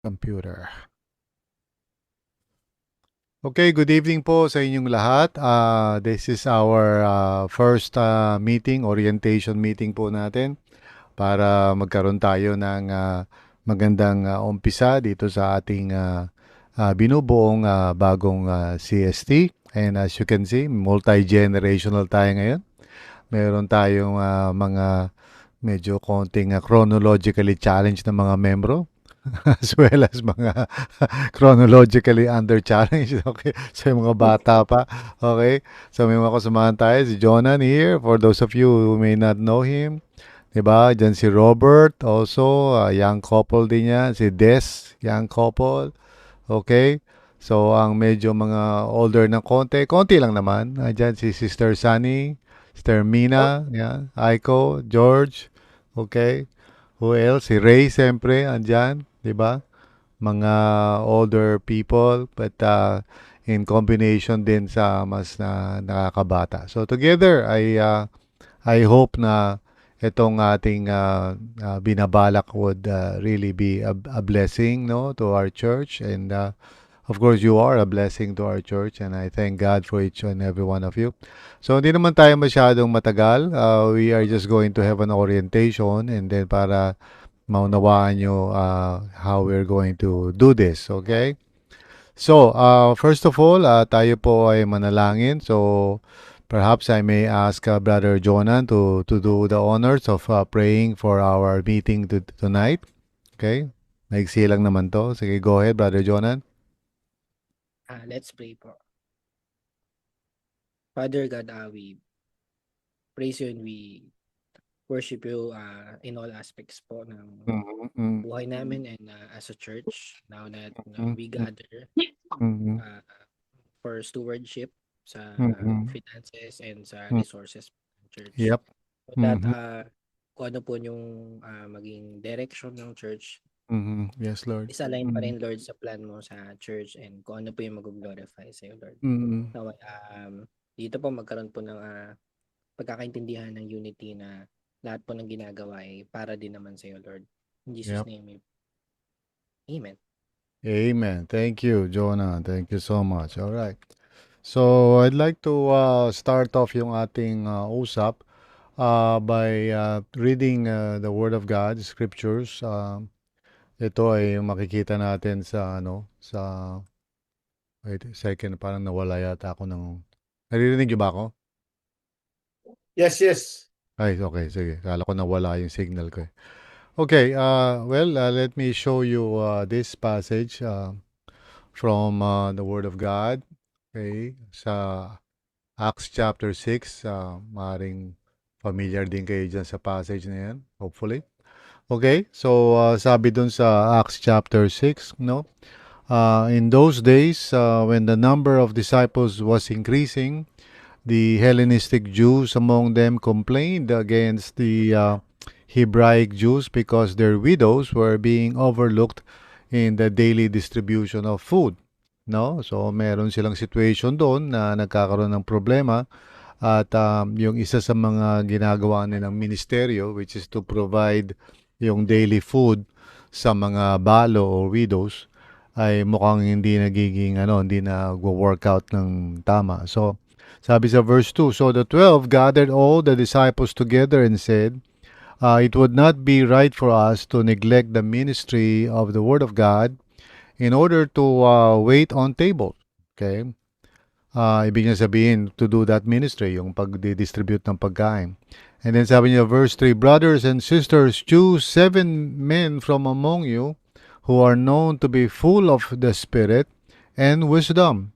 Computer. Okay, good evening po sa inyong lahat. This is our first meeting, orientation meeting po natin para magkaroon tayo ng magandang umpisa dito sa ating binubuong bagong CST. And as you can see, multi-generational tayo ngayon. Meron tayong mga medyo konting chronologically challenged na mga membro. As well as mga chronologically under-challenged. Okay? So, yung mga bata pa. Okay? So, may mga kasamahan tayo. Si Jonan here. For those of you who may not know him. Diba? Diyan si Robert. Also, young couple din yan. Si Des, young couple. Okay? So, ang medyo mga older ng konti. Konti lang naman. Diyan si Sister Sunny. Sister Mina. Yan. Aiko. George. Okay? Who else? Si Ray, siyempre. Andyan. Diba? Mga older people but in combination din sa mas nakakabata. So together I hope na itong ating binabalak would really be a blessing no to our church and of course you are a blessing to our church and I thank God for each and every one of you. So hindi naman tayo masyadong matagal. We are just going to have an orientation and then para maunawaan nyo how we're going to do this, okay? So, first of all, tayo po ay manalangin. So, perhaps I may ask Brother Jonan to do the honors of praying for our meeting tonight. Okay? Maiksi lang naman to. Sige, go ahead, Brother Jonan. Let's pray po. Father God, we praise you and we worship you in all aspects po ng Mm-hmm. buhay namin and as a church now that we gather Mm-hmm. uh, for stewardship sa Mm-hmm. finances and sa resources ng church. Yep. So that Mm-hmm. kung ano po yung maging direction ng church Mm-hmm. Yes, Lord. is aligned pa Mm-hmm. rin, Lord, sa plan mo sa church and kung ano po yung mag-glorify sa iyo, Lord. Mm-hmm. Now, dito po magkaroon po ng pagkakaintindihan ng unity na lahat po ng ginagawa ay para din naman sa iyo, Lord. In Jesus' Yep. name, Amen. Amen. Thank you, Jonah. Thank you so much. All right. So, I'd like to start off yung ating usap by reading the Word of God, Scriptures. Ito ay yung makikita natin sa wait a second, parang nawala yata ako ng, naririnig niyo ba ako? Yes, yes. Ay, okay, sige. Kala ko nawala yung signal ko eh. Okay, let me show you this passage from the Word of God. Okay, sa Acts chapter 6, maaaring familiar din kayo dyan sa passage na yan, hopefully. Okay, so sabi dun sa Acts chapter 6, no? In those days, when the number of disciples was increasing, the Hellenistic Jews among them complained against the Hebraic Jews because their widows were being overlooked in the daily distribution of food. No? So meron silang situation doon na nagkakaroon ng problema at yung isa sa mga ginagawa nilang ministeryo which is to provide yung daily food sa mga balo or widows ay mukhang hindi nagiging hindi na workout ng tama. So sabi sa verse 2, so the 12 gathered all the disciples together and said, it would not be right for us to neglect the ministry of the Word of God in order to wait on tables. Okay? Ibig niya sabihin, to do that ministry, yung pag-distribute ng pagkain. And then sabi niya, verse 3, brothers and sisters, choose 7 men from among you who are known to be full of the Spirit and wisdom.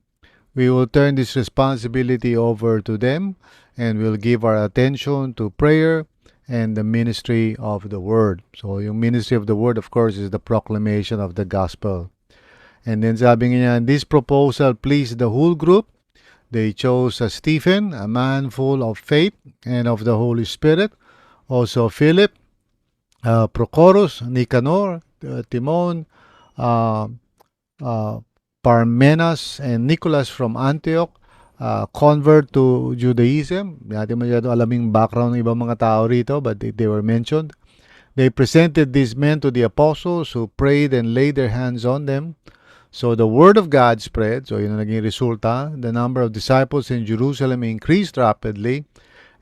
We will turn this responsibility over to them and we'll give our attention to prayer and the ministry of the Word. So yung ministry of the Word, of course, is the proclamation of the gospel. And then sabi niya, this proposal pleased the whole group. They chose Stephen, a man full of faith and of the Holy Spirit. Also Philip, Prochorus, Nicanor, Timon, uh, uh, Parmenas, and Nicholas from Antioch, convert to Judaism. Hindi natin masyado alam yung background ng ibang mga tao rito, but they were mentioned. They presented these men to the apostles who prayed and laid their hands on them. So the word of God spread. So yun ang naging resulta. The number of disciples in Jerusalem increased rapidly,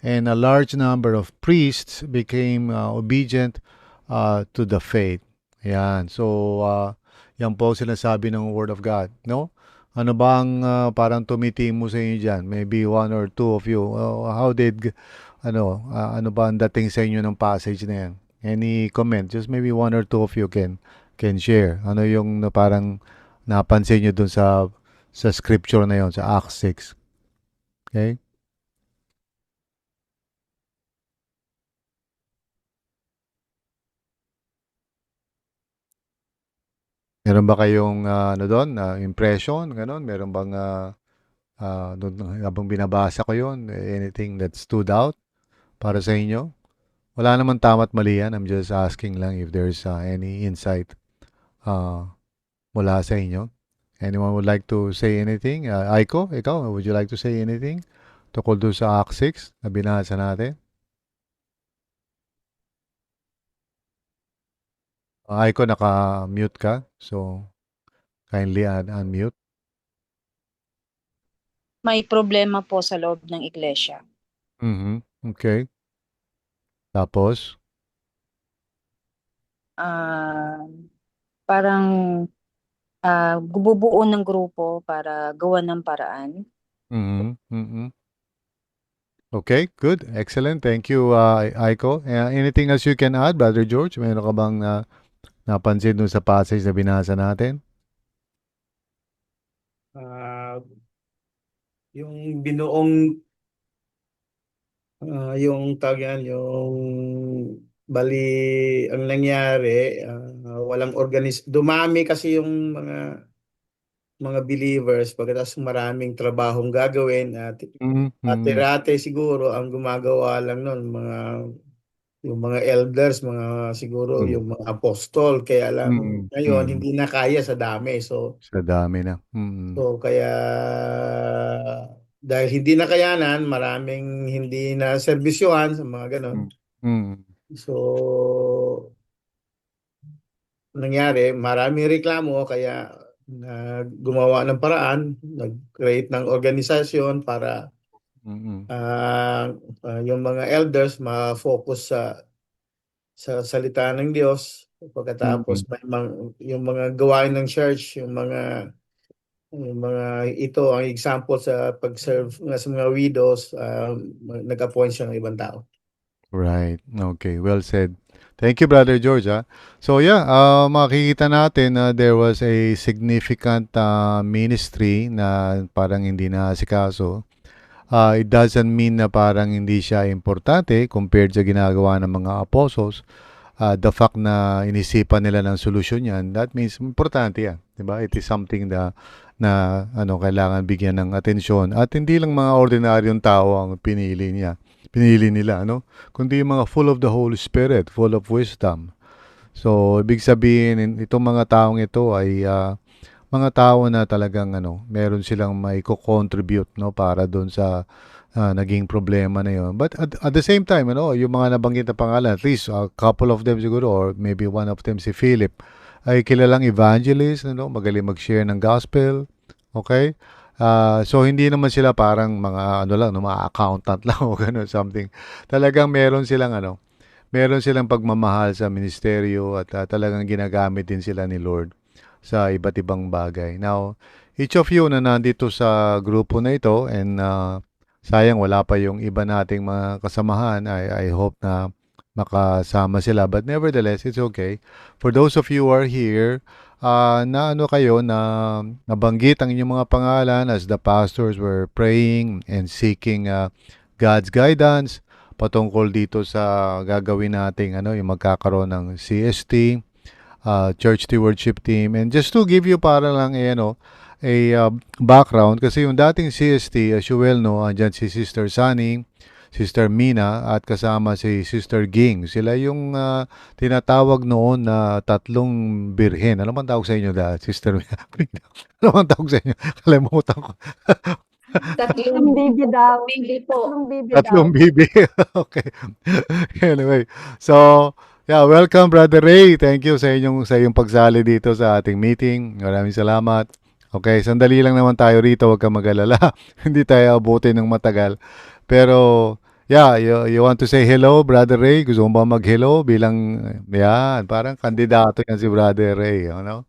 and a large number of priests became obedient to the faith. Yan. So, yan po sinasabi ng Word of God. No? Ano ba ang parang tumiting mo sa inyo dyan? Maybe one or two of you. How did, ano ba ang dating sa inyo ng passage na yan? Any comment? Just maybe one or two of you can share. Ano yung parang napansin nyo dun sa scripture na yon sa Acts 6? Okay? Meron ba kayong ano doon, impression, gano'n? Meron bang doon habang binabasa ko 'yon, anything that stood out para sa inyo? Wala naman tama't mali yan. I'm just asking lang if there's any insight uh, mula sa inyo. Anyone would like to say anything? Aiko, ikaw, would you like to say anything tungkol doon sa Act 6 na binasa natin? Aiko, naka-mute ka. So, kindly unmute. May problema po sa loob ng iglesia. Okay. Tapos? Parang bubuo ng grupo para gawa ng paraan. Okay, good. Excellent. Thank you, Aiko. Anything else you can add, Brother George? Mayroon ka bang napansin dun sa passage na binasa natin? Yung binuong yung tawag yan, yung bali ang nangyari, walang dumami kasi yung mga believers pagkatapos maraming trabahong gagawin at dati siguro ang gumagawa lang nun yung mga elders, siguro yung mga apostol, kaya lang ngayon hindi na kaya sa dami. So sa dami na. So kaya dahil hindi na kayanan, maraming hindi na servisyohan sa mga ganon. So nangyari, maraming reklamo kaya gumawa ng paraan, nag-create ng organisasyon para yung mga elders ma-focus sa salita ng Diyos. Pagkatapos yung mga gawain ng church, yung mga ito ang example sa pag-serve sa mga widows, nag-appoint siya ng ibang tao. Right. Okay. Well said. Thank you, Brother George. So yeah, makikita natin na there was a significant ministry na parang hindi naasikaso. It doesn't mean na parang hindi siya importante compared sa ginagawa ng mga apostles. The fact na inisipan nila ng solusyon yan, that means importante yan. Diba? It is something na kailangan bigyan ng atensyon. At hindi lang mga ordinaryong tao ang pinili nila, kundi yung mga full of the Holy Spirit, full of wisdom. So, ibig sabihin, itong mga taong ito ay mga tao na talagang meron silang may contribute para doon sa naging problema na yun. But at the same time, yung mga nabanggit na pangalan, at least a couple of them siguro, or maybe one of them si Philip, ay kilalang evangelist, magaling mag-share ng gospel. Okay? So hindi naman sila parang mga mga accountant lang o gano'n, something. Talagang meron silang pagmamahal sa ministeryo at talagang ginagamit din sila ni Lord sa iba't ibang bagay. Now, each of you na nandito sa grupo na ito, and sayang wala pa yung iba nating mga kasamahan, I hope na makasama sila. But nevertheless, it's okay. For those of you who are here, na kayo na nabanggit ang inyong mga pangalan as the pastors were praying and seeking God's guidance patungkol dito sa gagawin nating yung magkakaroon ng CST, church stewardship team. And just to give you para lang a background, kasi yung dating CST, as you well know, andyan si Sister Sunny, Sister Mina, at kasama si Sister Ging. Sila yung tinatawag noon na tatlong birhen. Ano bang tawag sa inyo Sister Mina? Ano bang tawag sa inyo? Kalimutan ko. Tatlong bibi daw. Bibi po. Tatlong bibi daw. Tatlong bibi. Okay. Anyway, so Yeah, welcome Brother Ray. Thank you sa iyong pagsali dito sa ating meeting. Maraming salamat. Okay, sandali lang naman tayo rito, huwag kang mag-alala. Hindi tayo abutin ng matagal. Pero yeah, you want to say hello, Brother Ray? Gusto mo ba mag-hello bilang yan, parang kandidato yan si Brother Ray, ano?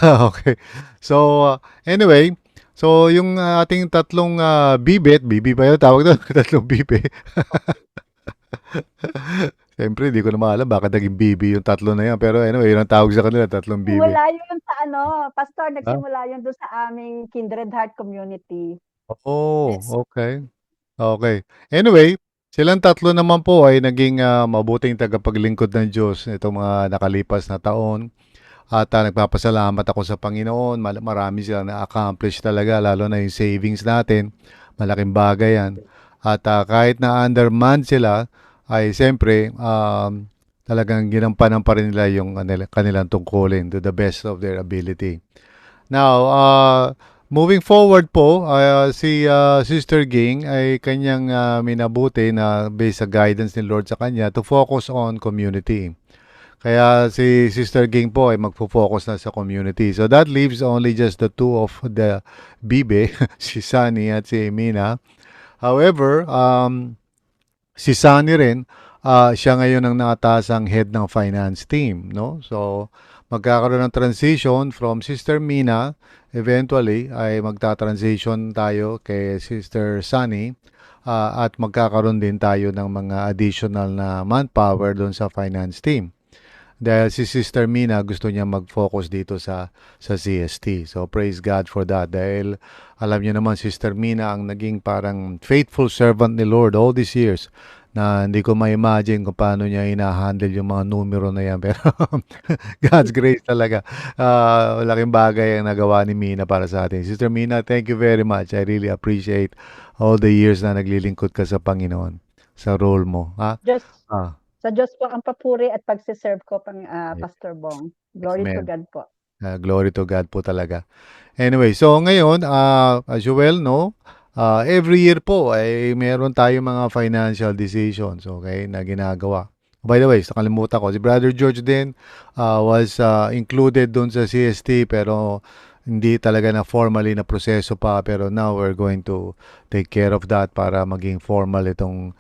Okay. So, anyway, so yung ating tatlong bibi pa yun, tawag doon, tatlong bibi. Siyempre, di ko na maalam bakit naging bibi yung tatlo na yan. Pero anyway, yun ang tawag sa kanila, tatlong bibi. Simula yun sa ano, Pastor, Ah? nagsimula yun doon sa aming Kindred Heart Community. Oh, Yes. okay. Okay. Anyway, silang tatlo naman po ay naging mabuting tagapaglingkod ng Diyos itong mga nakalipas na taon. At nagpapasalamat ako sa Panginoon. Marami silang na-accomplish talaga, lalo na yung savings natin. Malaking bagay yan. At kahit na undermanned sila, ay siyempre, talagang ginampanan pa rin nila yung kanilang tungkulin to the best of their ability. Now, moving forward po, si Sister Ging ay kanyang minabuti na based sa guidance ni Lord sa kanya to focus on community. Kaya si Sister Ging po ay magfo-focus na sa community. So that leaves only just the two of the Bibe, si Sunny at si Mina. However, si Sunny rin, siya ngayon ang nakatasang head ng finance team, no? So, magkakaroon ng transition from Sister Mina, eventually ay magta-transition tayo kay Sister Sunny, at magkakaroon din tayo ng mga additional na manpower doon sa finance team. Dahil si Sister Mina gusto niya mag-focus dito sa CST. So praise God for that. Dahil alam niyo naman Sister Mina ang naging parang faithful servant ni Lord all these years na hindi ko ma-imagine kung paano niya ina-handle yung mga numero na yan. Pero God's grace talaga. Malaking bagay ang nagawa ni Mina para sa atin. Sister Mina, thank you very much. I really appreciate all the years na naglilingkod ka sa Panginoon, sa role mo. Ha? Diyos, Ah, sa Diyos po ang papuri at pagsiserve ko, yes. Pastor Bong. Glory to Amen. God po. Glory to God po talaga. Anyway, so ngayon, as you well know, every year po ay meron tayong mga financial decisions, okay, na ginagawa. By the way, nakalimutan ko, si Brother George din was included doon sa CST pero hindi talaga na formally na proseso pa pero now we're going to take care of that para maging formal itong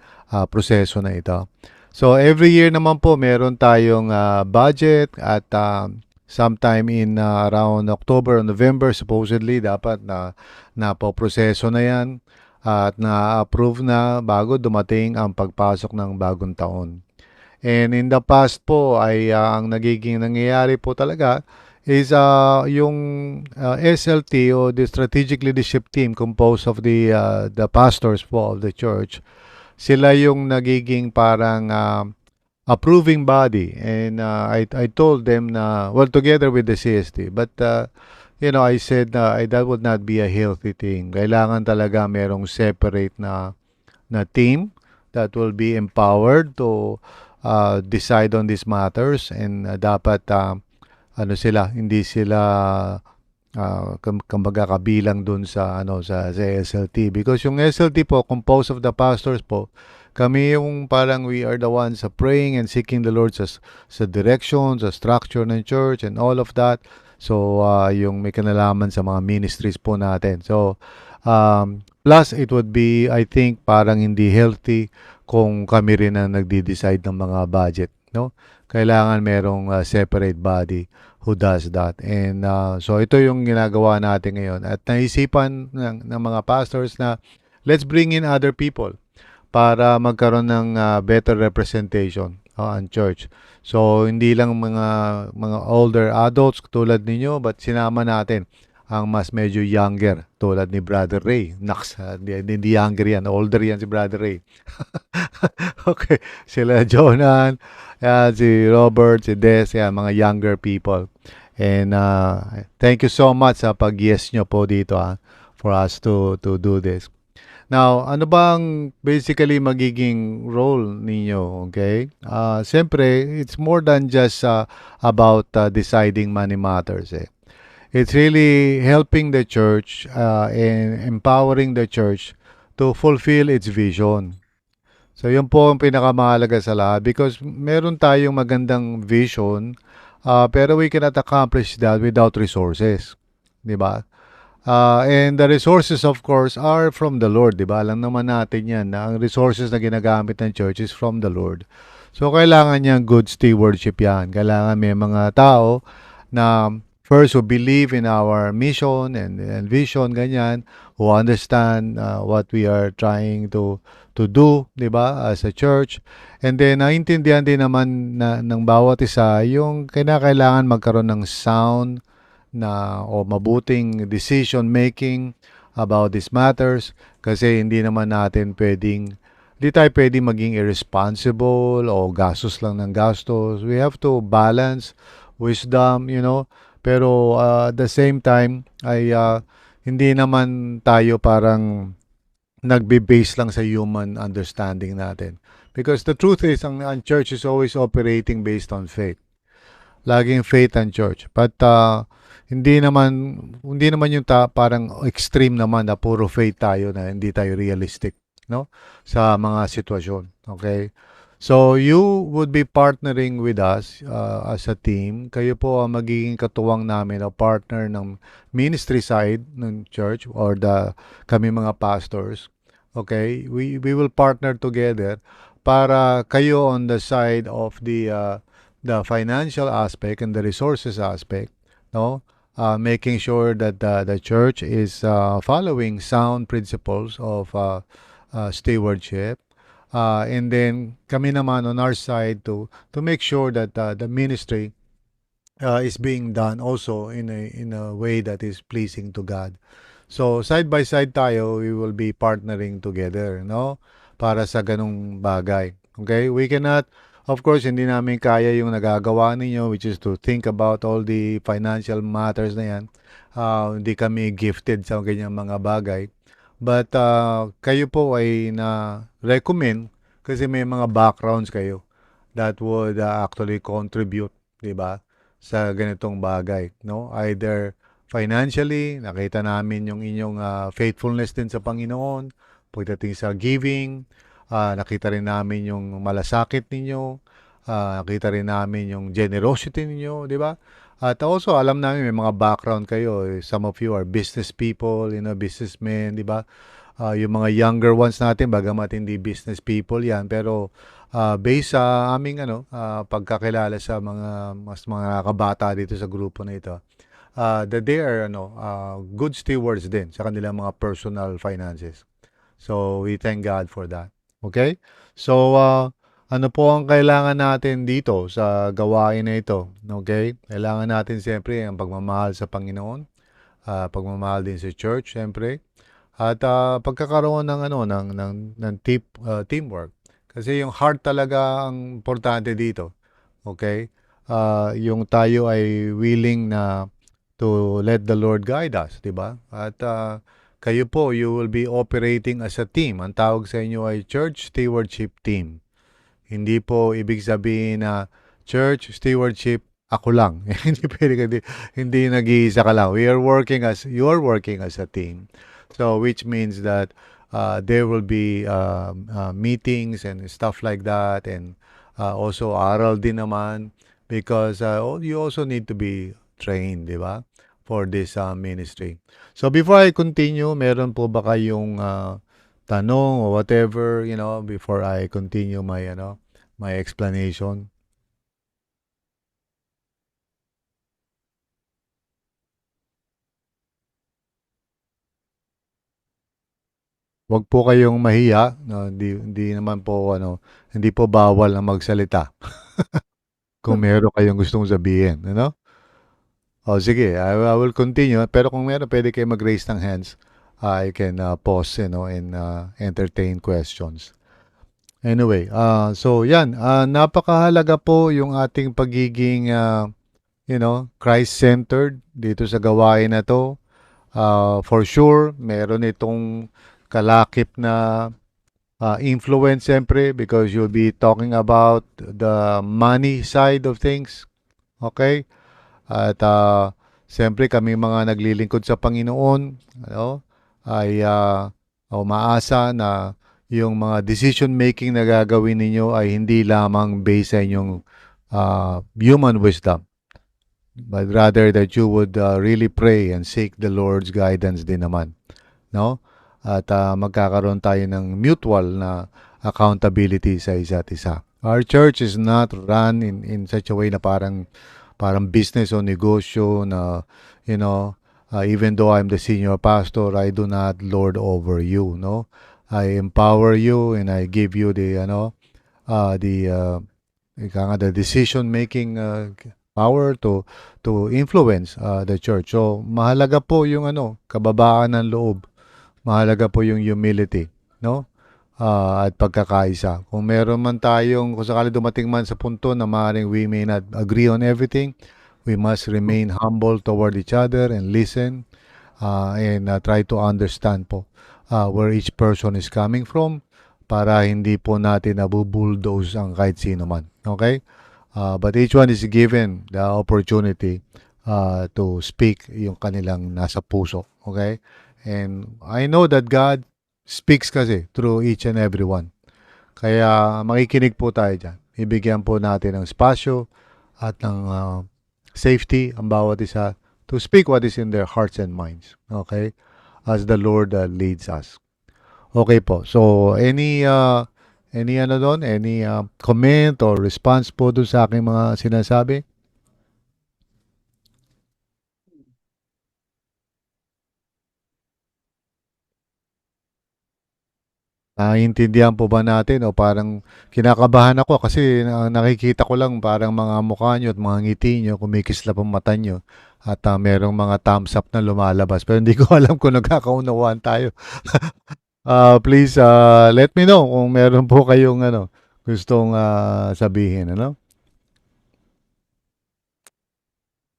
proseso na ito. So every year naman po meron tayong budget at sometime in around October or November supposedly dapat na napoproseso na yan at na-approve na bago dumating ang pagpasok ng bagong taon. And in the past po ay ang nagiging nangyayari po talaga is yung SLT o the Strategic Leadership Team composed of the pastors po of the church. Sila yung nagiging parang approving body and I told them na well together with the CST but I said that would not be a healthy thing. Kailangan talaga merong separate na team that will be empowered to decide on these matters and dapat hindi sila kumbaga kabilang dun sa SLT because yung SLT po composed of the pastors po kami yung parang we are the ones praying and seeking the Lord sa direction, sa structure ng church and all of that. So, yung may kanalaman sa mga ministries po natin. So, plus it would be, I think, parang hindi healthy kung kami rin ang nagde-decide ng mga budget. No? Kailangan merong separate body who does that. And so, ito yung ginagawa natin ngayon. At naisipan ng mga pastors na let's bring in other people para magkaroon ng better representation ang church. So hindi lang mga older adults tulad ninyo but sinama natin ang mas medyo younger tulad ni Brother Ray. Naks, hindi younger yan, older yan si Brother Ray. Okay, sila Jonan, si Robert, si Des, yan, mga younger people. And thank you so much sa pag-yes nyo po dito for us to do this. Now, ano bang basically magiging role ninyo, okay? Siyempre, it's more than just about deciding money matters. It's really helping the church and empowering the church to fulfill its vision. So, yun po ang pinakamahalaga sa lahat because meron tayong magandang vision, pero we cannot accomplish that without resources. Di ba? And the resources, of course, are from the Lord. Di ba? Alam naman natin yan na ang resources na ginagamit ng church is from the Lord. So, kailangan niyang good stewardship yan. Kailangan may mga tao na first who believe in our mission and vision, ganyan, who understand what we are trying to do, 'di ba, as a church. And then naintindihan din naman ng bawat isa yung kinakailangan magkaroon ng sound na o mabuting decision making about these matters kasi hindi tayo pwedeng maging irresponsible o gastos lang ng gastos. We have to balance wisdom, pero at the same time ay hindi naman tayo parang nagbe-base lang sa human understanding natin. Because the truth is, ang church is always operating based on faith. Laging faith ang church. But hindi naman yung parang extreme naman na puro faith tayo na hindi tayo realistic, no? Sa mga sitwasyon. Okay? So, you would be partnering with us as a team. Kayo po ang magiging katuwang namin o partner ng ministry side ng church or kami mga pastors. Okay? We will partner together para kayo on the side of the financial aspect and the resources aspect, no? Making sure that the church is following sound principles of stewardship. And then kami naman on our side to make sure that the ministry is being done also in a way that is pleasing to God. So side by side tayo, we will be partnering together, no? Para sa ganung bagay. Okay? We cannot, of course, hindi namin kaya yung nagagawa ninyo, which is to think about all the financial matters na yan. Hindi kami gifted sa ganyang mga bagay. But kayo po ay na-recommend kasi may mga backgrounds kayo that would actually contribute, di ba, sa ganitong bagay, no? Either financially, nakita namin yung inyong faithfulness din sa Panginoon, pagdating sa giving, nakita rin namin yung malasakit ninyo, nakita rin namin yung generosity ninyo, di ba? At also, alam namin may mga background kayo. Some of you are business people, businessmen, di ba? Yung mga younger ones natin, bagamat hindi business people yan, pero based sa aming pagkakilala sa mga kabata dito sa grupo na ito, that they are good stewards din sa kanilang mga personal finances. So, we thank God for that. Okay? So, ano po ang kailangan natin dito sa gawain na ito? Okay? Kailangan natin siyempre ang pagmamahal sa Panginoon, pagmamahal din sa church siyempre, at pagkakaroon ng teamwork. Kasi yung heart talaga ang importante dito. Okay? Yung tayo ay willing na to let the Lord guide us, di ba? At kayo po, you will be operating as a team. Ang tawag sa inyo ay Church Stewardship Team. Hindi po ibig sabihin na Church Stewardship ako lang. Hindi pwede, hindi nag-iisa ka lang. You are working as a team. So, which means that there will be meetings and stuff like that, and also aral din naman because you also need to be trained, di ba? For this ministry. So before I continue, meron po ba kayong tanong or whatever, before I continue my explanation? Huwag po kayong mahiya, no? Hindi naman po hindi po bawal na magsalita. Kung meron kayong gustong sabihin, sige, I will continue. Pero kung meron, pwede kayo mag-raise ng hands. I can pause, and entertain questions. Anyway, so yan, napakahalaga po yung ating pagiging, Christ-centered dito sa gawain na to. For sure, meron itong kalakip na influence siyempre because you'll be talking about the money side of things. Okay? At siyempre kami mga naglilingkod sa Panginoon, ay umaasa na yung mga decision making na gagawin ninyo ay hindi lamang based sa inyong human wisdom, but rather that you would really pray and seek the Lord's guidance din naman, no? At magkakaroon tayo ng mutual na accountability sa isa't isa. Our church is not run in such a way na parang business o negosyo na, you know, even though I'm the senior pastor, I do not lord over you, no? I empower you and I give you the, the decision making power to influence the church. So mahalaga po yung kababaan ng loob. Mahalaga po yung humility, no? At pagkakaisa. Kung meron man tayong, kung sakali dumating man sa punto na maaaring we may not agree on everything, we must remain humble toward each other and listen and try to understand po where each person is coming from para hindi po natin nabubulldoze ang kahit sino man. Okay? But each one is given the opportunity to speak yung kanilang nasa puso. Okay? And I know that God speaks kasi through each and every one. Kaya makikinig po tayo dyan. Ibigyan po natin ng spasyo at ng safety ang bawat isa to speak what is in their hearts and minds. Okay? As the Lord leads us. Okay po. So, any comment or response po dun sa aking mga sinasabi? Naiintindihan po ba natin o parang kinakabahan ako kasi nakikita ko lang parang mga mukha nyo at mga ngiti nyo, kumikislap ang mata nyo at merong mga thumbs up na lumalabas. Pero hindi ko alam kung nagkakaunawaan tayo. Please let me know kung meron po kayong gustong sabihin.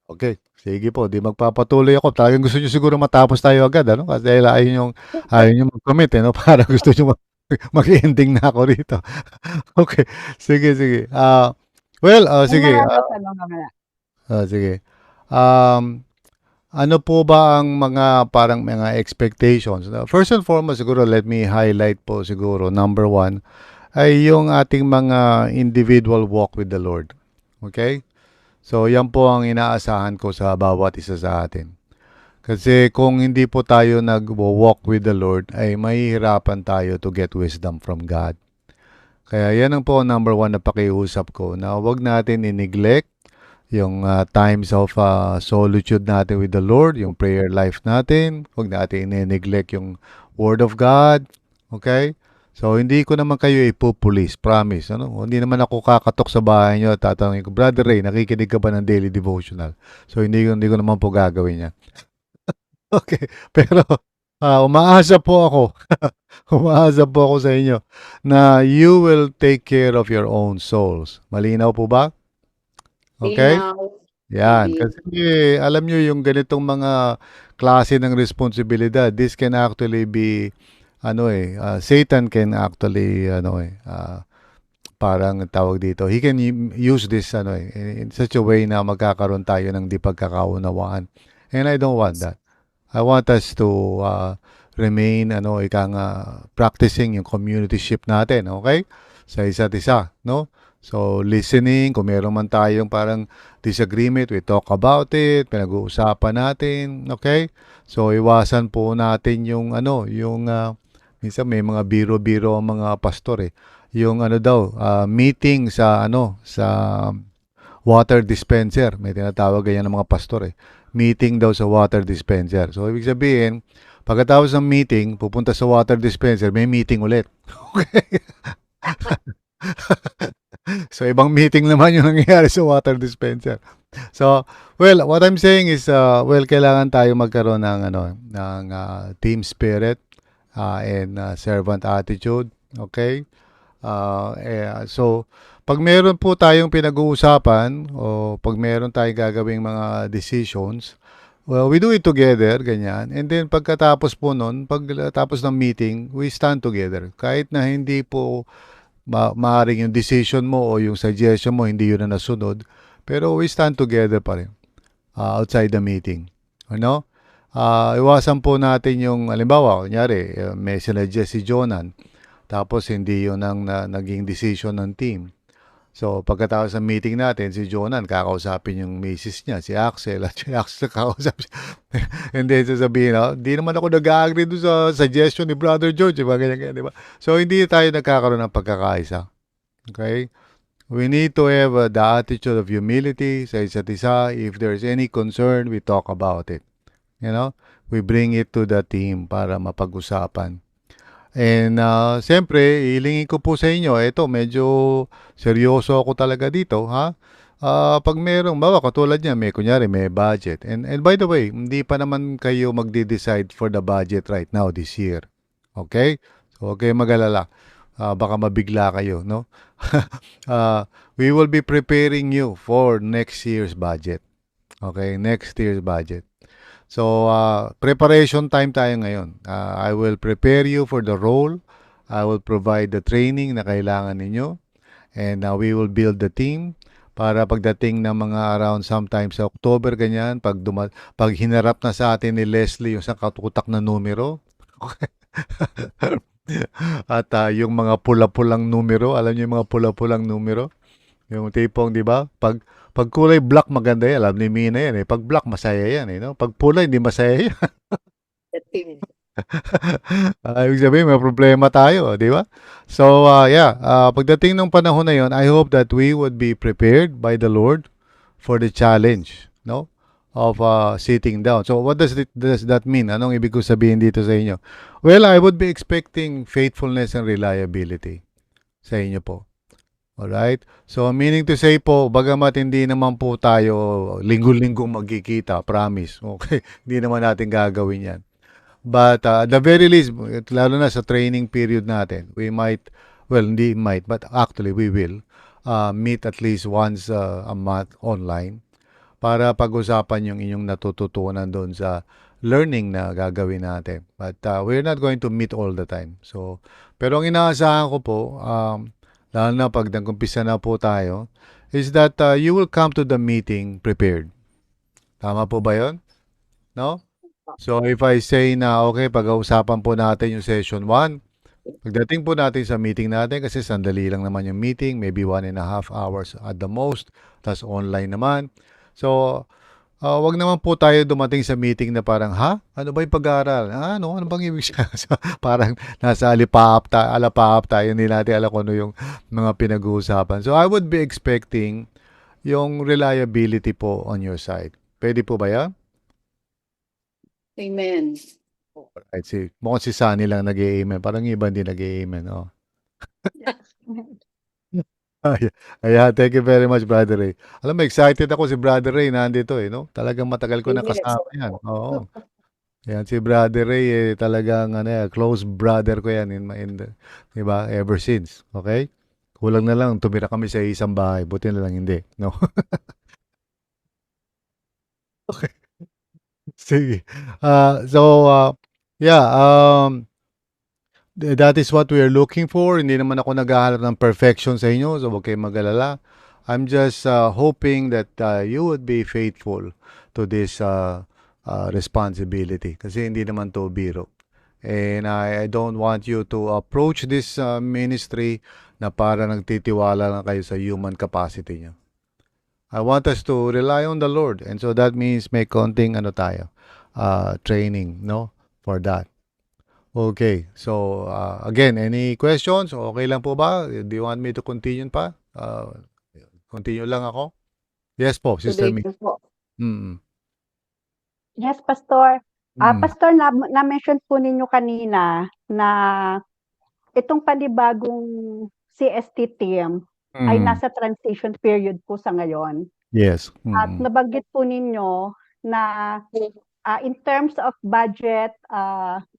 Okay. Sige po, di magpapatuloy ako. Talagang gusto nyo siguro matapos tayo agad, Kasi ayaw nyo mag-commit, no? Para gusto nyo mag-ending na ako rito. Okay. Sige. Sige. Sige. Mga tanong mamaya. Sige. Ano po ba ang mga parang mga expectations? First and foremost, siguro let me highlight po siguro, number one, ay yung ating mga individual walk with the Lord. Okay? So, yan po ang inaasahan ko sa bawat isa sa atin. Kasi kung hindi po tayo nag-walk with the Lord, ay mahihirapan tayo to get wisdom from God. Kaya yan ang po number one na pakiusap ko, na huwag natin i-neglect yung times of solitude natin with the Lord, yung prayer life natin. Huwag natin i-neglect yung Word of God. Okay? So, hindi ko naman kayo ipupulis, promise. Hindi naman ako kakatok sa bahay nyo at tatanungin ko, Brother Ray, nakikinig ka ba ng daily devotional? So, hindi ko naman po gagawin yan. Okay. Pero, umaasa po ako. Umaasa po ako sa inyo na you will take care of your own souls. Malinaw po ba? Okay? Yan. Kasi alam nyo yung ganitong mga klase ng responsibilidad, this can actually be Satan can actually parang tawag dito, he can use this in such a way na magkakaroon tayo ng di pagkakaunawaan, and I don't want that. I want us to remain practicing yung communityship natin, okay, sa isa't isa, no? So listening, kung meron man tayong parang disagreement, we talk about it, pinag-uusapan natin, okay? So iwasan po natin yung minsan may mga biro-biro ang mga pastor eh. Yung meeting sa water dispenser. May tinatawag ganyan ng mga pastor eh. Meeting daw sa water dispenser. So ibig sabihin, pagkatapos ng meeting, pupunta sa water dispenser, may meeting ulit. Okay? So ibang meeting naman yung nangyayari sa water dispenser. So, well, what I'm saying is kailangan tayo magkaroon ng team spirit. And servant attitude, okay? So, pag meron po tayong pinag-uusapan o pag meron tayong gagawing mga decisions, well, we do it together, ganyan. And then, pagkatapos po nun, pagkatapos ng meeting, we stand together. Kahit na hindi po maaaring yung decision mo o yung suggestion mo, hindi yun na nasunod, pero we stand together pa rin outside the meeting. Iwasan po natin yung, halimbawa, kunyari, may sinuggest si Jonan. tapos hindi yun ang naging decision ng team. So, pagkatapos ng meeting natin, si Jonan kakausapin yung misis niya, si Axel, at si Axel kakausap siya. And then sasabihin, di naman ako nag-agree doon sa suggestion ni Brother George, diba? Ganyan, di ba? So, hindi tayo nagkakaroon ng pagkakaisa. Okay? We need to have the attitude of humility sa isa't isa. If there's any concern, we talk about it. You know? We bring it to the team para mapag-usapan. And siyempre, hilingin ko po sa inyo, ito, medyo seryoso ako talaga dito, ha? Pag merong, bawa katulad niya, kunyari, may budget. And by the way, hindi pa naman kayo magde-decide for the budget right now this year. Okay? So, okay, mag-alala. Baka mabigla kayo, no? We will be preparing you for next year's budget. Okay, next year's budget. So, preparation time tayo ngayon. I will prepare you for the role. I will provide the training na kailangan ninyo. And we will build the team para pagdating ng mga around sometimes sa October, ganyan, pag hinarap na sa atin ni Leslie yung sa katutak na numero. Okay. At yung mga pula-pulang numero, alam niyo yung mga pula-pulang numero? Yung tipong, di ba? Pag kulay black, maganda yan. Alam ni Mina yan eh. Pag black, masaya yan eh. No? Pag pula, hindi masaya yan. Ibig sabihin, may problema tayo. Di ba? So, pagdating ng panahon na yon, I hope that we would be prepared by the Lord for the challenge, no? Of sitting down. So, what does that mean? Anong ibig ko sabihin dito sa inyo? Well, I would be expecting faithfulness and reliability sa inyo po. Alright? So, meaning to say po, bagamat hindi naman po tayo linggo-linggo magkikita, promise. Okay? Hindi naman natin gagawin yan. But at the very least, lalo na sa training period natin, we might, well, hindi might, but actually we will meet at least once a month online para pag-usapan yung inyong natututunan doon sa learning na gagawin natin. But we're not going to meet all the time. So, pero ang inaasahan ko po, lalo na pag nag-umpisa na po tayo, is that you will come to the meeting prepared. Tama po ba yun? No? So if I say na, okay, pag-uusapan po natin yung session 1, pagdating po natin sa meeting natin, kasi sandali lang naman yung meeting, maybe 1.5 hours at the most, tas online naman. So, wag naman po tayo dumating sa meeting na parang, ano ba yung pag-aaral? Ano bang ibig sabihin? Parang nasa alapahap tayo, hindi natin alam kung ano yung mga pinag-uusapan. So, I would be expecting yung reliability po on your side. Pwede po ba yan? Amen. Right, mukhang si Sunny lang nag-i-amen. Parang iba hindi nag-i-amen. Oh. Ayan, thank you very much, Brother Ray. Alam mo, excited ako si Brother Ray nandito no? Talagang matagal ko na kasama yan. Oo. Yan, si Brother Ray talagang close brother ko yan diba? Ever since. Okay? Kulang na lang, tumira kami sa isang bahay. Buti na lang hindi. No? Okay. Sige. That is what we are looking for. Hindi naman ako naghahanap ng perfection sa inyo, so huwag kayong mag-alala. I'm just hoping that you would be faithful to this responsibility. Kasi hindi naman to biro. And I don't want you to approach this ministry na para nagtitiwala lang kayo sa human capacity nyo. I want us to rely on the Lord. And so that means may konting training, no? For that. Okay. So, again, any questions? Okay lang po ba? Do you want me to continue pa? Continue lang ako? Yes po, Sister Mi. Yes, Pastor. Pastor, na-mention po ninyo kanina na itong panibagong CST team ay nasa transition period po sa ngayon. Yes. At nabanggit po ninyo na in terms of budget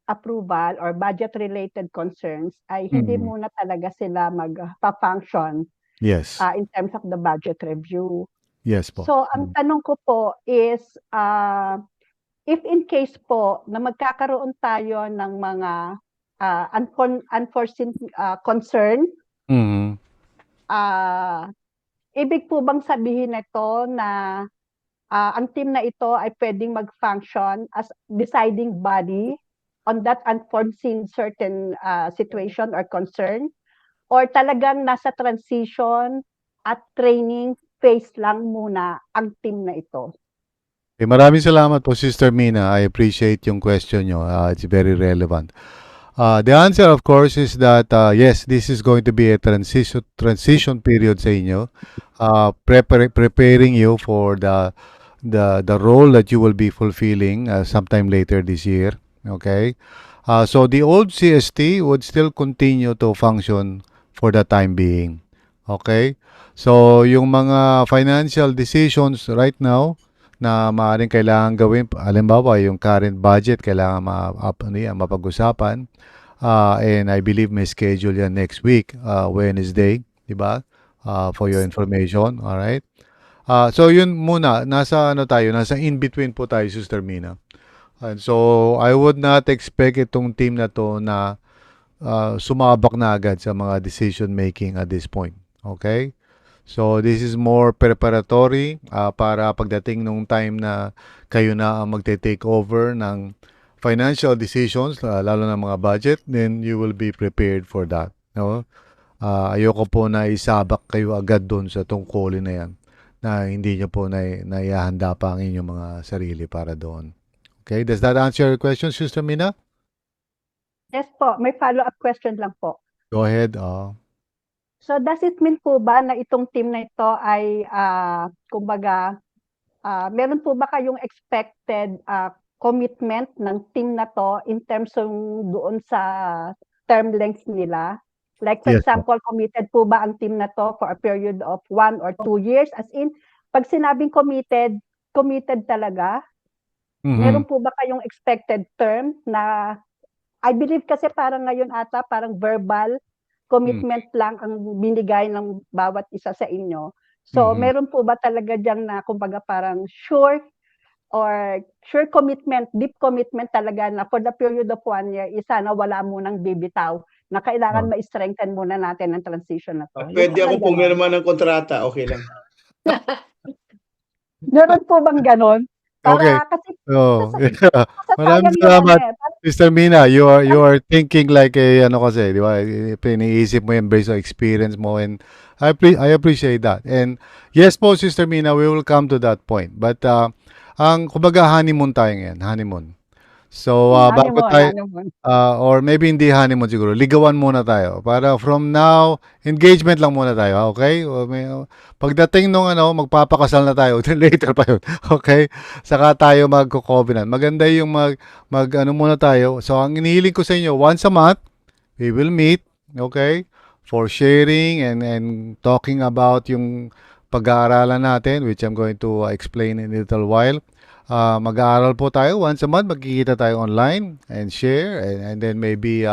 approval or budget-related concerns, ay hindi muna talaga sila magpa-function Yes. in terms of the budget review. Yes po. So, ang tanong ko po is, if in case po na magkakaroon tayo ng mga unforeseen concern, ibig po bang sabihin nito na ang team na ito ay pwedeng mag-function as deciding body on that unforeseen certain situation or concern? Or talagang nasa transition at training phase lang muna ang team na ito? Okay, maraming salamat po, Sister Mina. I appreciate yung question nyo. It's very relevant. The answer, of course, is that yes, this is going to be a transition period sa inyo, preparing you for the role that you will be fulfilling sometime later this year. Okay, so the old CST would still continue to function for the time being. Okay, so yung mga financial decisions right now na maaaring kailangan gawin, halimbawa yung current budget kailangan mapag-usapan. And I believe may schedule yan next week, Wednesday, di ba? For your information, all right? So yun muna, nasa in-between po tayo, Sister Mina. And so I would not expect itong team na to na sumabak na agad sa mga decision making at this point. Okay? So this is more preparatory para pagdating nung time na kayo na ang magte-take over ng financial decisions, lalo na mga budget, then you will be prepared for that. No? Ayoko po na isabak kayo agad doon sa tungkulin na yan na hindi nyo po naihahanda pa ang inyong mga sarili para doon. Okay, does that answer your question, Sister Mina? Yes po, may follow-up question lang po. Go ahead. So does it mean po ba na itong team na ito ay kumbaga meron po ba kayong expected commitment ng team na to in terms of doon sa term length nila? Like for Yes, po. example, committed po ba ang team na to for a period of 1 or 2 years? As in, pag sinabing committed, committed talaga? Meron po ba kayong expected term na I believe kasi parang ngayon ata parang verbal commitment lang ang binigay ng bawat isa sa inyo. So, meron po ba talaga dyan na kumbaga parang sure commitment, deep commitment talaga na for the period of 1 year, sana wala munang bibitaw na kailangan ma-strengthen muna natin ang transition na to? Pwede akong pumirma ng kontrata, okay lang. Meron po bang ganon? Okay. Para kasi Maraming salamat, Sister Mina. You are thinking like a kasi, di ba? Iniisip mo yan based on experience mo, and I appreciate that. And yes po, Sister Mina, we will come to that point. But ang kumbaga honeymoon tayo ngayon, honeymoon. So bago tayo or maybe hindi honeymoon siguro, ligawan muna tayo. Para from now, engagement lang muna tayo, okay? Pagdating nung magpapakasal na tayo, then later pa yun. Okay? Saka tayo magko-covenant. Maganda yung muna tayo. So ang inihiling ko sa inyo, once a month, we will meet, okay? For sharing and talking about yung pag-aaralan natin, which I'm going to explain in a little while. Mag-aaral po tayo once a month, magkikita tayo online and share and then maybe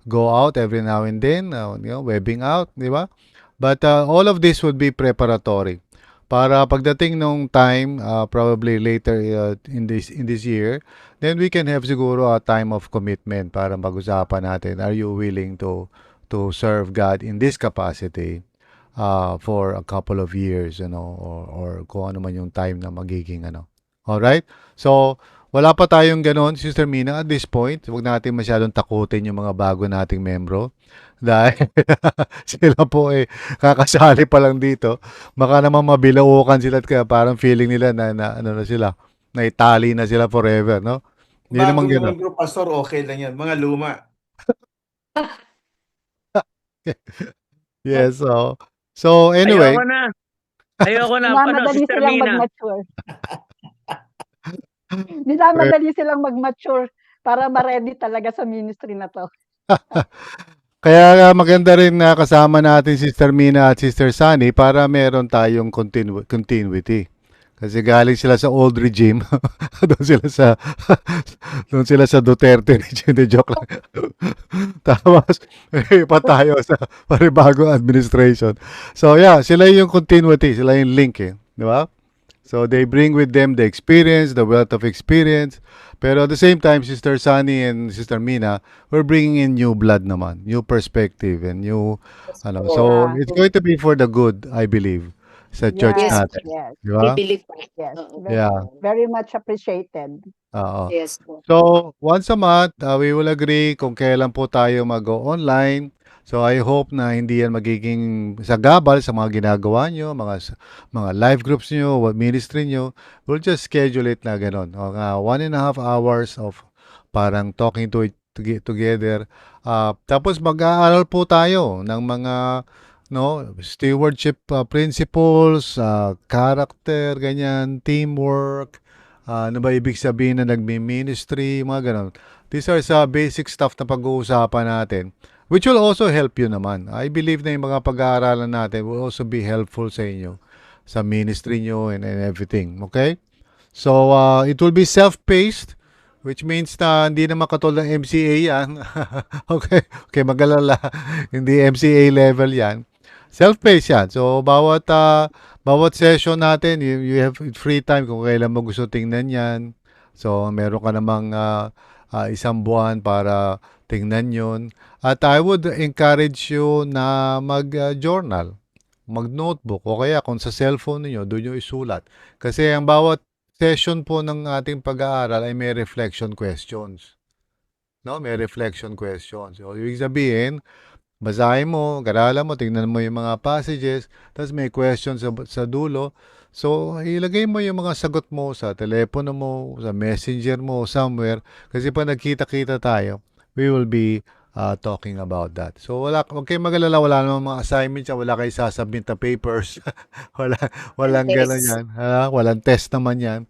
go out every now and then, webbing out, di ba? But all of this would be preparatory para pagdating nung time, probably later in this year, then we can have siguro a time of commitment para mag-usapan natin, are you willing to serve God in this capacity for a couple of years, or kung ano man yung time na magiging Alright? So, wala pa tayong ganon, Sister Mina, at this point. Huwag natin masyadong takutin yung mga bago nating membro. Dahil sila po kakasali pa lang dito. Baka naman mabilaukan sila at kaya parang feeling nila na sila, na itali na sila forever, no? Hindi naman ganon. Bago yung pastor, okay lang yan. Mga luma. Yes, so anyway. Ayoko na. Madali Sister silang Mina. mag-mature. Madali silang mag-mature para ma-ready talaga sa ministry na to. Kaya maganda rin na kasama natin Sister Mina at Sister Sunny para meron tayong continuity. Kasi galing sila sa old regime. doon sila sa Duterte regime. Joke lang. Tapos, pa tayo sa panibagong administration. So, yeah, sila yung continuity. Sila yung link, di ba? So, they bring with them the experience, the wealth of experience. Pero at the same time, Sister Sunny and Sister Mina, we're bringing in new blood naman, new perspective, and new, so it's going to be for the good, I believe. sa church Yes, natin. yes, Di ba? Bibili po. yes. Oo. Yeah. Very much appreciated. Oo. Yes po. So, once a month, we will agree kung kailan po tayo mag-go online. So, I hope na hindi yan magiging sagabal sa mga ginagawa nyo, mga live groups nyo, ministry nyo. We'll just schedule it na ganun. 1.5 hours of parang talking together. Tapos mag-aaral po tayo ng mga stewardship principles, character, ganyan, teamwork. Ano ba ibig sabihin na nagmi-ministry, mga ganun. These are sa basic stuff na pag-uusapan natin, which will also help you naman. I believe na yung mga pag-aaralan natin will also be helpful sa inyo, sa ministry nyo and everything. Okay? So, it will be self-paced, which means na hindi naman katulad ng MCA yan. Okay, mag-alala. Hindi MCA level yan. Self-paced yan. So, bawat session natin, you have free time kung kailan mo gusto tingnan yan. So, meron ka namang isang buwan para tingnan yun. At I would encourage you na mag-journal, mag-notebook, o kaya kung sa cellphone niyo doon nyo isulat. Kasi ang bawat session po ng ating pag-aaral ay may reflection questions. No? May reflection questions. So, ibig sabihin, basahin mo, garalan mo, tingnan mo yung mga passages, tapos may questions sa dulo. So, ilagay mo yung mga sagot mo sa telepono mo, sa messenger mo, somewhere. Kasi pag nagkita-kita tayo, we will be talking about that. So, huwag kayong mag-alala, wala namang mga assignments, wala kayo sasubmit na papers. Walang gano'n yan. Walang test naman yan.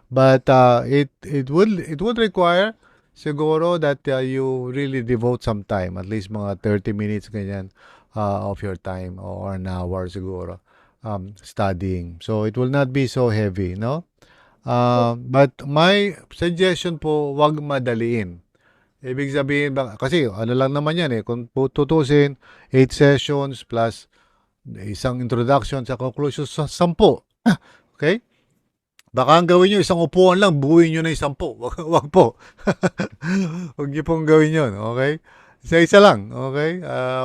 But it would require siguro that you really devote some time, at least mga 30 minutes ganyan of your time or an hour siguro studying. So it will not be so heavy, no? But my suggestion po, wag madaliin. Ibig sabihin, kasi ano lang naman yan kung tutusin, 8 sessions plus isang introduction sa conclusion, 10. Okay? Baka ang gawin nyo, isang upuan lang, buuin nyo na yung 10. Wag po. Huwag nyo pong gawin yun, okay? Isa-isa lang, okay?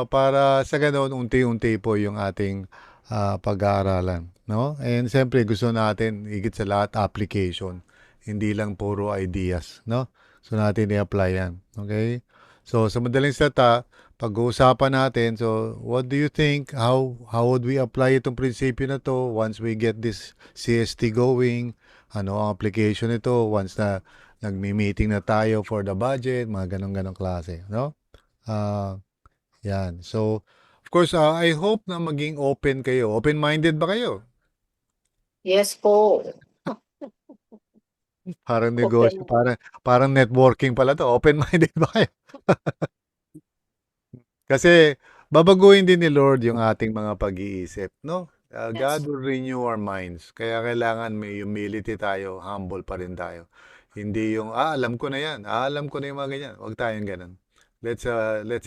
Para sa ganoon, unti-unti po yung ating pag-aaralan, no? And siyempre, gusto natin, higit sa lahat, application. Hindi lang puro ideas, no? So, natin i-apply yan, okay? So, sa madaling salita, pag-uusapan natin, so, what do you think? How would we apply itong prinsipyo na to once we get this CST going? Ano ang application nito once na nagmi-meeting na tayo for the budget, mga ganong klase, no? Yan. So, of course, I hope na maging open kayo. Open-minded ba kayo? Yes po. Parang negosyo, parang networking pala to. Open-minded ba kayo? Kasi babaguhin din ni Lord yung ating mga pag-iisip, no? God will renew our minds. Kaya kailangan may humility tayo, humble pa rin tayo. Hindi yung, alam ko na yan. Alam ko na yung mga ganyan. Huwag tayong ganun. Let's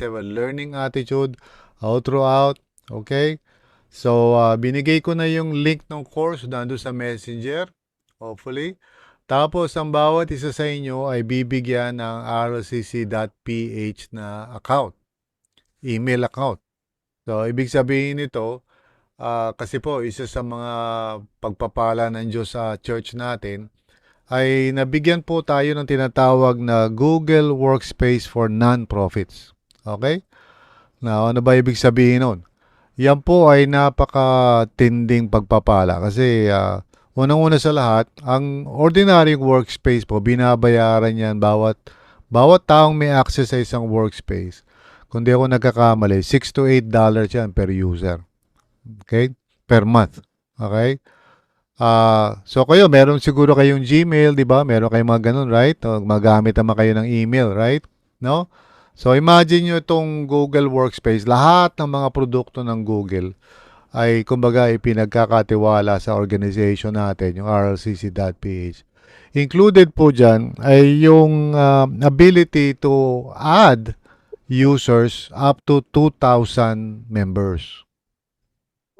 have a learning attitude all throughout. Okay? So, binigay ko na yung link ng course nandun sa Messenger. Hopefully. Tapos, ang bawat isa sa inyo ay bibigyan ng rlcc.ph na account. Email account. So, ibig sabihin nito, kasi po, isa sa mga pagpapala ng Diyos sa church natin, ay nabigyan po tayo ng tinatawag na Google Workspace for Non-Profits. Okay? Now, ano ba ibig sabihin nun? Yan po ay napakatinding pagpapala kasi unang-una sa lahat, ang ordinary workspace po, binabayaran yan bawat taong may access sa isang workspace. Kung di ako nagkakamali, $6 to $8 yan per user. Okay? Per month. Okay? So kayo, meron siguro kayong Gmail, di ba? Meron kayong mga ganun, right? O magamit naman kayo ng email, right? No? So imagine nyo itong Google Workspace. Lahat ng mga produkto ng Google ay kumbaga ipinagkakatiwala sa organization natin, yung rlcc.ph. Included po dyan ay yung ability to add users up to 2,000 members.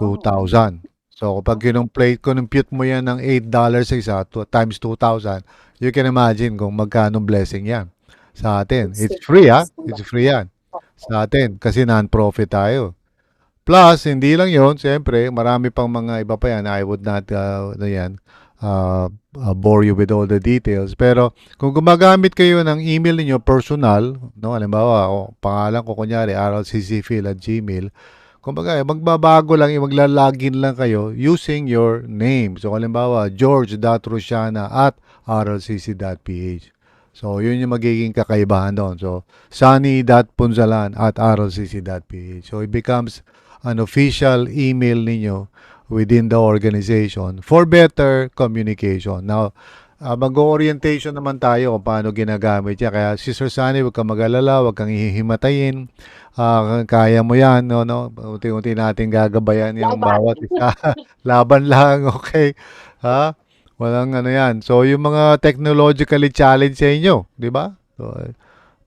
2,000. So, kapag compute mo yan ng $8 sa isa, times 2,000, you can imagine kung magkano blessing yan sa atin. It's free, ha? It's free yan sa atin kasi non-profit tayo. Plus, hindi lang yon, siyempre, marami pang mga iba pa yan. I would not, ano yan, bore you with all the details. Pero kung gumagamit kayo ng email niyo personal, no, halimbawa, pangalan ko kunyari, rlccphil@gmail, kumbaga, magbabago lang, maglalagin lang kayo using your name. So, halimbawa, george.rosiana@rlcc.ph. So, yun yung magiging kakaibahan doon. So, sunny.punzalan@rlcc.ph. So, it becomes an official email ninyo within the organization for better communication. Now, mag-orientation naman tayo kung paano ginagamit niya. Kaya, Sister Sunny, huwag kang mag-alala, huwag kang hihimatayin. Kaya mo yan, no? Unti-unti natin gagabayan yung Laban. bawat isa. Laban lang, okay? Ha? Walang ano yan. So, yung mga technologically challenged sa inyo, di ba? So,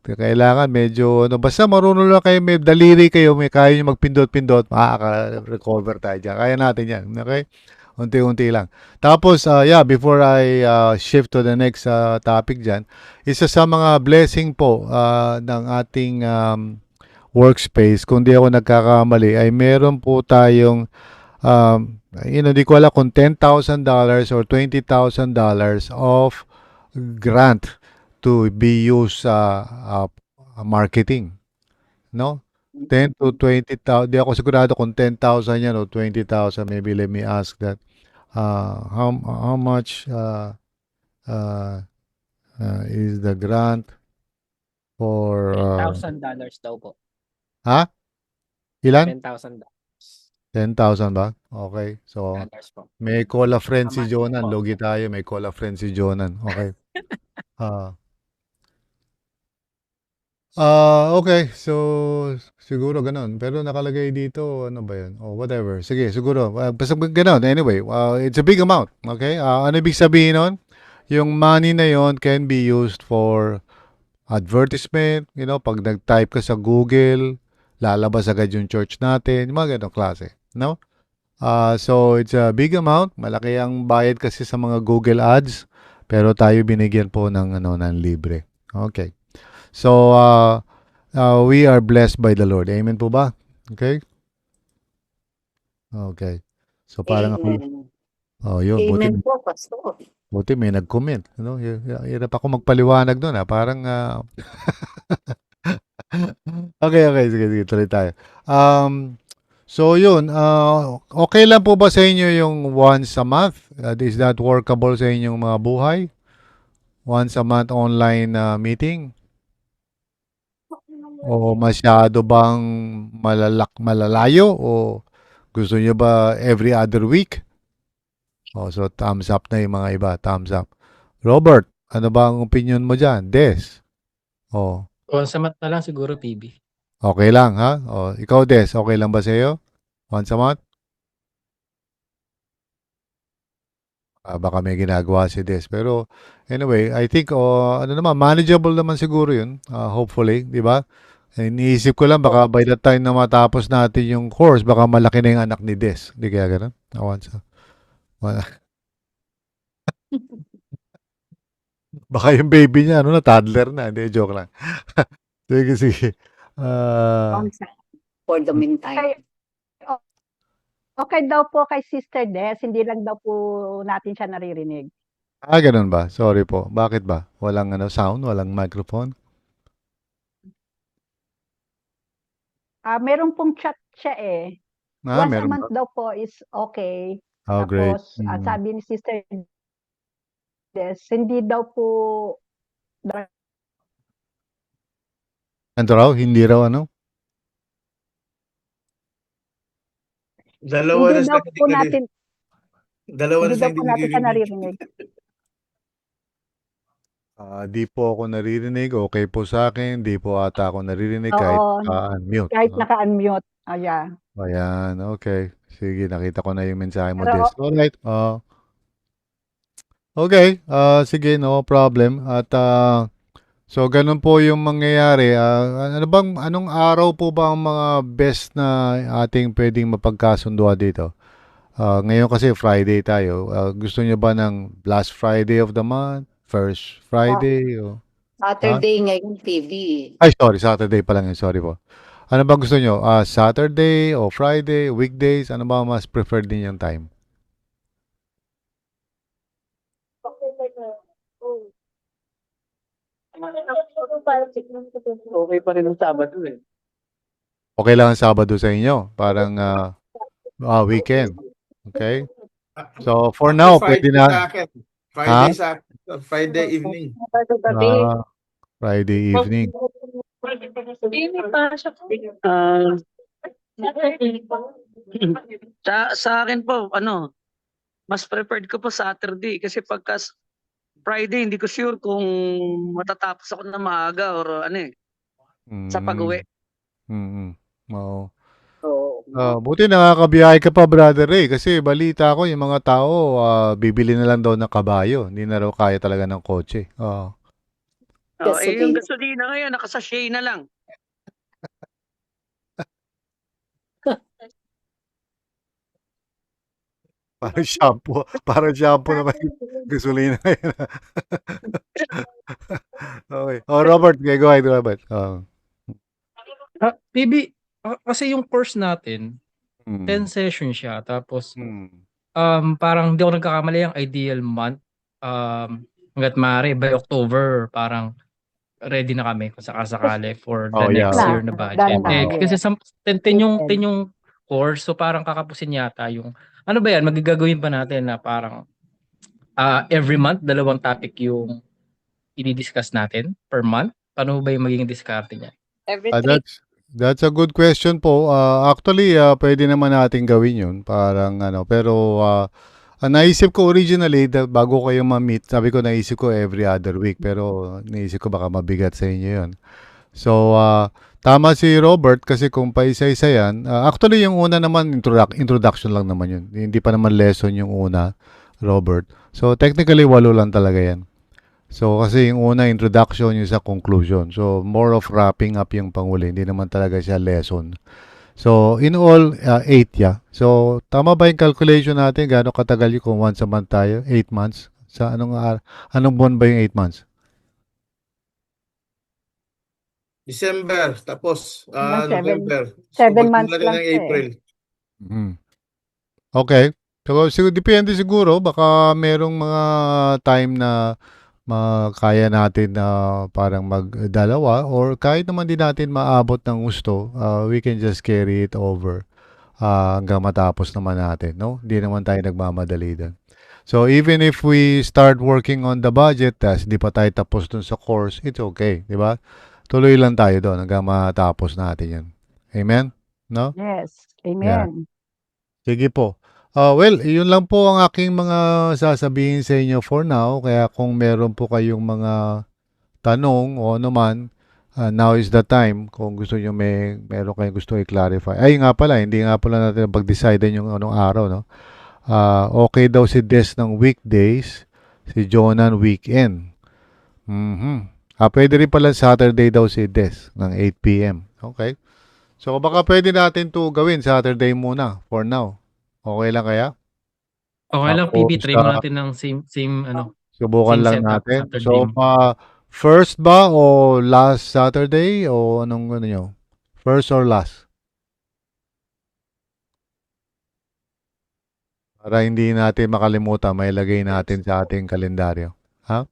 kailangan medyo, ano, basta marunong lang kayo, may daliri kayo, may kaya nyo magpindot-pindot, makaka-recover tayo dyan. Kaya natin yan, okay? Unti-unti lang. Tapos, yeah, before I shift to the next topic dyan, isa sa mga blessing po ng ating workspace, kung di ako nagkakamali, ay meron po tayong, di ko alam kung $10,000 or $20,000 of grant to be used sa marketing. No? 10 to 20,000. Di ako sigurado kung 10,000 yan o 20,000. Maybe let me ask that. How much is the grant for $10,000 daw po. ha? Ilan? $10,000 10,000 ba? Okay. So, po. may call a friend si Tama Jonan. po. Logi tayo. May call a friend si Jonan. Okay. Okay. So, siguro ganun. Pero nakalagay dito, ano ba yun? Oh, whatever. Sige, siguro. Basta ganun. Anyway, it's a big amount. Okay? Ano ibig sabihin nun? Yung money na yon can be used for advertisement. Pag nag-type ka sa Google, lalabas agad yung church natin. Yung mga ganong klase. No? So, it's a big amount. Malaki ang bayad kasi sa mga Google ads. Pero tayo binigyan po ng libre. Okay. So, we are blessed by the Lord. Amen po ba? Okay? Okay. So, parang Amen. yun. Amen po, Pastor. Buti may nag-comment. Hirap ako magpaliwanag doon. Parang, okay. Sige. Tuloy tayo. So, yun. Okay lang po ba sa inyo yung once a month? Is that workable sa inyong mga buhay? Once a month online meeting? O masyado bang malalayo? O gusto nyo ba every other week? So thumbs up na yung mga iba. Thumbs up. Robert, ano ba ang opinion mo dyan? Des? Once a month na lang siguro, PB. Okay lang, ha? Ikaw, Des, okay lang ba sa'yo? Once a month? Baka may ginagawa si Des. Pero anyway, I think manageable naman siguro yun. Hopefully, di ba? Iniisip ko lang, baka by the time na matapos natin yung course, baka malaki na yung anak ni Des. Hindi kaya ganun? Baka yung baby niya, toddler na. Hindi, joke lang. Sige. For the meantime. Okay daw po kay Sister Des, hindi lang daw po natin siya naririnig. Ganun ba? Sorry po. Bakit ba? Walang sound? Walang microphone? Meron pong chat siya eh. Once a Meron month ba? daw po is okay. Oh, great. Tapos, sabi ni Sister Des, hindi daw po Ano raw? Hindi raw ano? Dalawa hindi na daw sa po natin Dalawa hindi na sa daw po natin siya naririnig. Di po ako naririnig. Okay po sa akin. Di po ata ako naririnig kahit Oo, unmute. kahit naka-unmute. Yeah. Ayan, okay. Sige, nakita ko na yung mensahe mo, Pero, Des. Alright. Okay, sige, no problem. At so ganun po yung mangyayari. Anong araw po ba ang mga best na ating pwedeng mapagkasunduan dito? Ngayon kasi Friday tayo. Gusto niyo ba ng last Friday of the month? First Friday? Saturday ngayon, PB. Ay, sorry. Saturday pa lang yun. Sorry po. Ano ba gusto nyo? Saturday o Friday, weekdays? Ano ba mas preferred ninyong time? Okay pa rin ang Sabado eh. Okay lang ang Sabado sa inyo? Parang weekend. Okay? So, for now, pwede Friday na. sa akin. Ha? Friday evening. Friday evening. Sa akin po, mas preferred ko po Saturday kasi pagka Friday, hindi ko sure kung matatapos ako na maaga or sa pag-uwi. Oo. So, Buti nakakabiyahe ka pa, Brother Ray, kasi balita ko yung mga tao bibili na lang daw ng kabayo. Hindi na raw kaya talaga ng kotse. Oo. Yung gasolina ngayon, nakasashay na lang. Parang shampoo naman yung gasolina ngayon. Okay. Robert, okay, go ahead, Robert. PB, kasi yung course natin, Hmm. 10 sessions siya. Tapos, Hmm. parang hindi ako nagkakamali ang ideal month. Hanggat maaari, by October, parang ready na kami kung sakasakali for the Oh, yeah. next year na budget. Done na, Kasi yes. 10 yung course, so parang kakapusin yata yung, ano ba yan, magagawin pa natin na parang every month, 2 topic yung i-discuss natin per month. Paano ba yung magiging diskarte niya? Every That's a good question po. Actually, pwede naman natin gawin yun. Parang pero naisip ko originally, bago kayo ma-meet, sabi ko naisip ko every other week. Pero naisip ko baka mabigat sa inyo yun. So, tama si Robert kasi kung paisa-isa yan. Actually, yung una naman, introduction lang naman yun. Hindi pa naman lesson yung una, Robert. So, technically, 8 lang talaga yan. So, kasi yung una, introduction, yung sa conclusion. So, more of wrapping up yung panghuli. Hindi naman talaga siya lesson. So, in all, 8, yeah. So, tama ba yung calculation natin? Gaano katagal yung kung once a month tayo? 8 months? Sa anong buwan ba yung 8 months? December, tapos Hanggang November. 7 magsimula months rin lang ng siya eh. April. Okay. So, depende siguro. Baka merong mga time na kaya natin na parang magdalawa or kahit naman din natin maabot ng gusto, we can just carry it over hanggang matapos naman natin, no? Hindi naman tayo nagmamadali doon. So, even if we start working on the budget, di pa tayo tapos dun sa course, it's okay, di ba? Tuloy lang tayo doon hanggang matapos natin yan. Amen? No? Yes. Yeah. Amen. Sige po. Well, yun lang po ang aking mga sasabihin sa inyo for now. Kaya kung meron po kayong mga tanong o ano man, now is the time kung gusto nyo meron kayong gusto i-clarify. Ay nga pala, hindi nga pala natin pag-decide yung anong araw, no? Okay daw si Des ng weekdays, si Jonan weekend. Pwede rin pala Saturday daw si Des ng 8 p.m. Okay. So baka pwede natin to gawin Saturday muna for now. Okay lang kaya? Okay lang, Tapos, PB, try mo natin ng same subukan same lang setup natin. Saturday So, mo. first ba o last Saturday o anong nyo? First or last? Para hindi natin makalimutan, may lagay natin sa ating kalendaryo. Ha?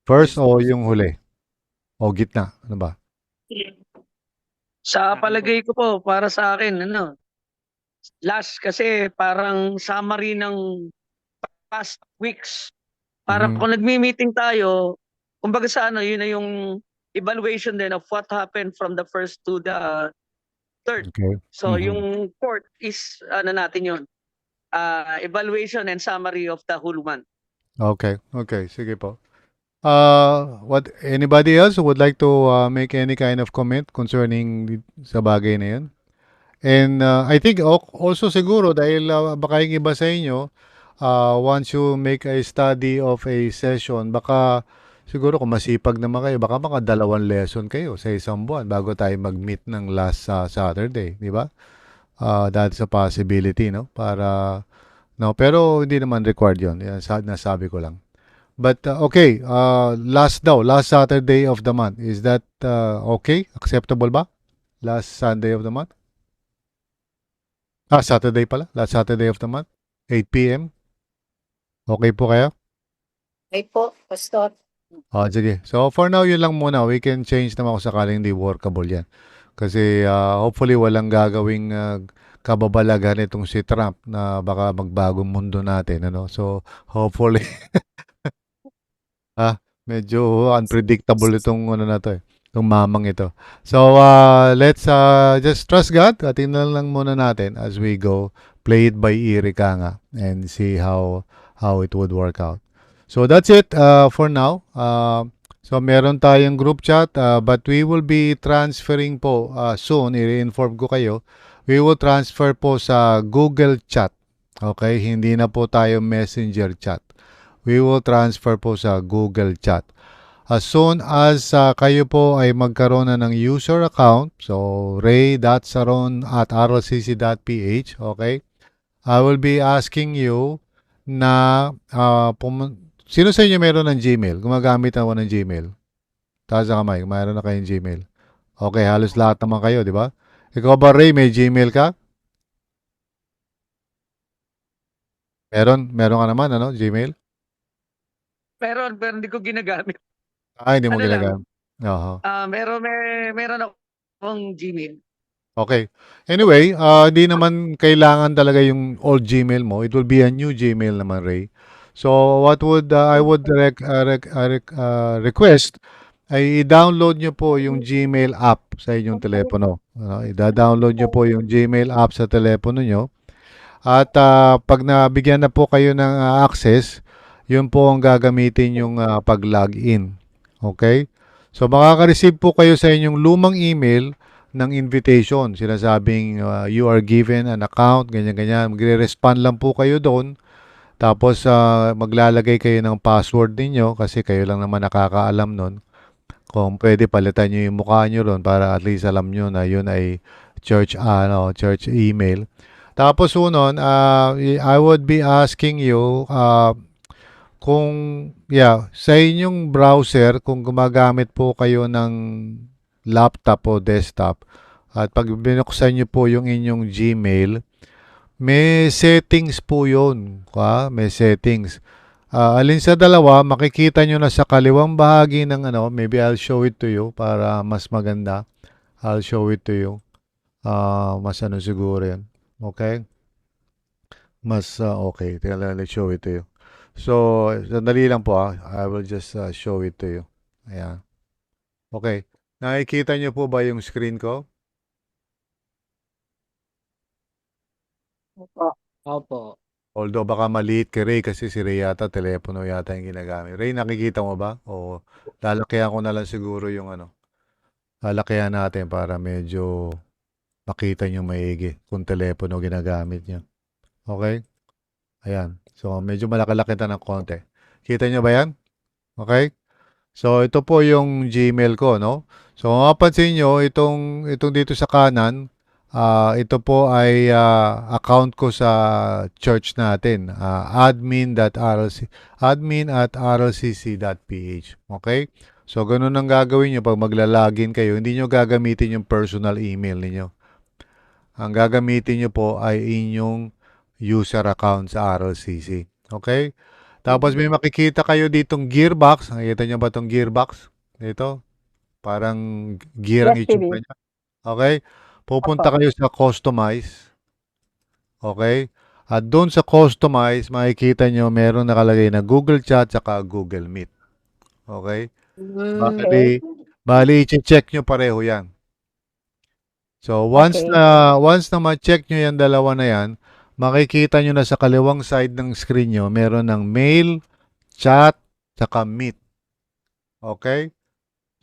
First o yung huli? O gitna? Ano ba? Sa palagay ko po, para sa akin, last kasi parang summary ng past weeks. Para kung nagmi-meeting tayo, kumbaga sa yun na yung evaluation din of what happened from the first to the third. Okay. So yung fourth is natin yun. Evaluation and summary of the whole month. Okay. Okay. Sige po. Anybody else who would like to make any kind of comment concerning sa bagay na yun? And I think also siguro dahil baka yung iba sa inyo, once you make a study of a session, baka siguro kung masipag naman kayo, baka mga 2 lesson kayo sa isang buwan bago tayo mag-meet ng last Saturday, di ba? That's a possibility, no? Pero hindi naman required yun. Yan, nasabi ko lang. But okay, last Saturday of the month. Is that okay? Acceptable ba? Last Sunday of the month? Saturday pala. Last Saturday of the month. 8 p.m. Okay po kayo? Ay po, Pastor. Sige. So, for now, yun lang muna. We can change naman kung sakaling hindi workable yan. Kasi hopefully walang gagawing kababalaghan itong si Trump na baka magbagong mundo natin. Ano? So, hopefully, medyo unpredictable itong ano na to eh. Itong mamang ito. So, let's just trust God. Tingnan lang muna natin as we go. Play it by ear, ika nga, and see how it would work out. So, that's it for now. So, meron tayong group chat, but we will be transferring po soon. I-inform ko kayo. We will transfer po sa Google Chat. Okay? Hindi na po tayo Messenger chat. We will transfer po sa Google Chat. As soon as kayo po ay magkaroon na ng user account, so ray.saron@rlcc.ph, okay? I will be asking you na sino sa inyo meron ng Gmail? Gumagamit na ako ng Gmail. Taas ang kamay, mayroon na kayong Gmail. Okay, halos lahat naman kayo, di ba? Ikaw ba, Ray, may Gmail ka? Meron ka naman, ano, Gmail? Pero hindi ko ginagamit. Hindi mo Ano lang, ginagamit. Oo. meron akong Gmail. Okay. Anyway, hindi naman kailangan talaga yung old Gmail mo. It will be a new Gmail naman, Ray. So, what would I would request ay i-download nyo po yung Gmail app sa inyong telepono. I-download nyo po yung Gmail app sa telepono nyo. At pag nabigyan na po kayo ng access, yun po ang gagamitin yung pag-login. Okay? So, makaka-receive po kayo sa inyong lumang email ng invitation. Sinasabing you are given an account, ganyan-ganyan. Magre-respond lang po kayo doon. Tapos, maglalagay kayo ng password ninyo kasi kayo lang naman nakakaalam nun. Kung pwede, palitan nyo yung mukha nyo ron para at least alam nyo na yun ay church email. Tapos unon, I would be asking you kung sa inyong browser, kung gumagamit po kayo ng laptop o desktop, at pag binuksan nyo po yung inyong Gmail, may settings po yun. May settings. Alin sa dalawa, makikita nyo na sa kaliwang bahagi ng maybe I'll show it to you para mas maganda. I'll show it to you. Mas siguro yan. Okay? Mas okay. Let's show it to you. So, sandali lang po I will just show it to you. Ayan. Okay. Nakikita nyo po ba yung screen ko? Opo. Although baka maliit kay Ray kasi si Ray yata, telepono yata yung ginagamit. Ray, nakikita mo ba? O lalakyan ko na lang siguro yung lalakyan natin para medyo makita nyo maigi kung telepono ginagamit nyo. Okay? Ayan. So, medyo malaki-laki ng konti. Kita nyo ba yan? Okay? So, ito po yung Gmail ko, no? So, mapapansin nyo, itong dito sa kanan, ito po ay account ko sa church natin. admin@rlcc.ph. Okay? So, ganun ang gagawin nyo pag maglalagin kayo. Hindi nyo gagamitin yung personal email ninyo. Ang gagamitin nyo po ay inyong user account sa RLCC. Okay? Tapos may makikita kayo ditong gearbox. Nakikita nyo ba itong gearbox? Dito. Parang gear ang Yes, itsura TV. niya. Okay? Pupunta kayo sa customize. Okay? At doon sa customize, makikita nyo meron nakalagay na Google Chat saka Google Meet. Okay? Okay. Bali, i-check nyo pareho yan. So, once Okay. na ma-check nyo yan, dalawa na yan, makikita nyo na sa kaliwang side ng screen nyo, meron ng mail, chat, saka meet. Okay?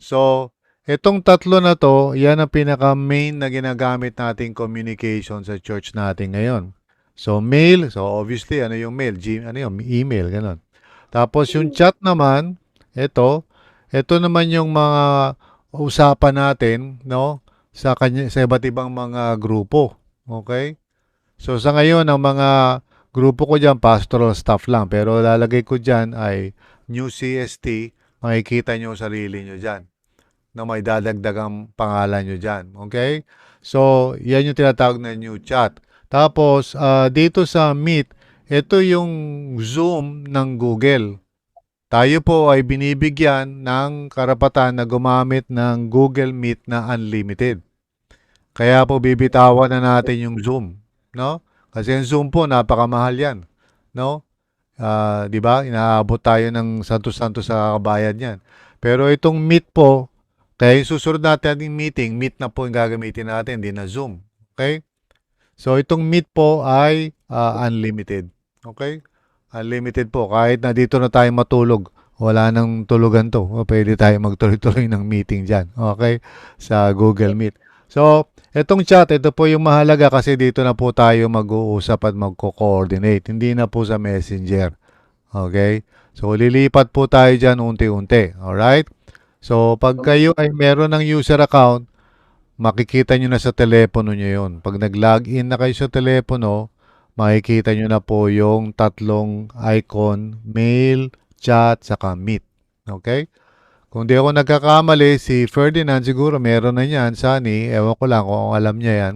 So, itong tatlo na to, yan ang pinaka-main na ginagamit nating communication sa church natin ngayon. So, mail, so obviously, ano yung mail? Email, ganun. Tapos yung chat naman, ito naman yung mga usapan natin, no? Sa iba't ibang mga grupo. Okay? So sa ngayon, ang mga grupo ko dyan, pastoral staff lang. Pero lalagay ko dyan ay New CST. Makikita nyo sarili nyo dyan. na may dadagdagang pangalan nyo dyan. Okay? So, yan yung tinatawag na new chat. Tapos, dito sa Meet, ito yung Zoom ng Google. Tayo po ay binibigyan ng karapatan na gumamit ng Google Meet na unlimited. Kaya po bibitawan na natin yung Zoom, no? Kasi yung Zoom po napakamahal 'yan, no? 'Di ba? Inaabot tayo ng santo-santo sa kabayan niyan. Pero itong Meet po, kaya yung susunod natin yung meeting, Meet na po yung gagamitin natin, hindi na Zoom. Okay? So itong Meet po ay unlimited. Okay? Unlimited po. Kahit na dito na tayo matulog, wala nang tulugan to. O, pwede tayo magtuloy-tuloy ng meeting dyan. Okay? Sa Google Meet. So, itong chat, ito po yung mahalaga kasi dito na po tayo mag-uusap at magko-coordinate. Hindi na po sa Messenger. Okay? So, lilipat po tayo dyan unti-unti. Alright? So, pag kayo ay meron ng user account, makikita nyo na sa telepono nyo yun. Pag nag-login na kayo sa telepono, makikita nyo na po yung tatlong icon, mail, chat, saka meet. Okay? Kung di ako nagkakamali, si Ferdinand siguro meron na yan. Sunny, ewan ko lang kung alam niya yan.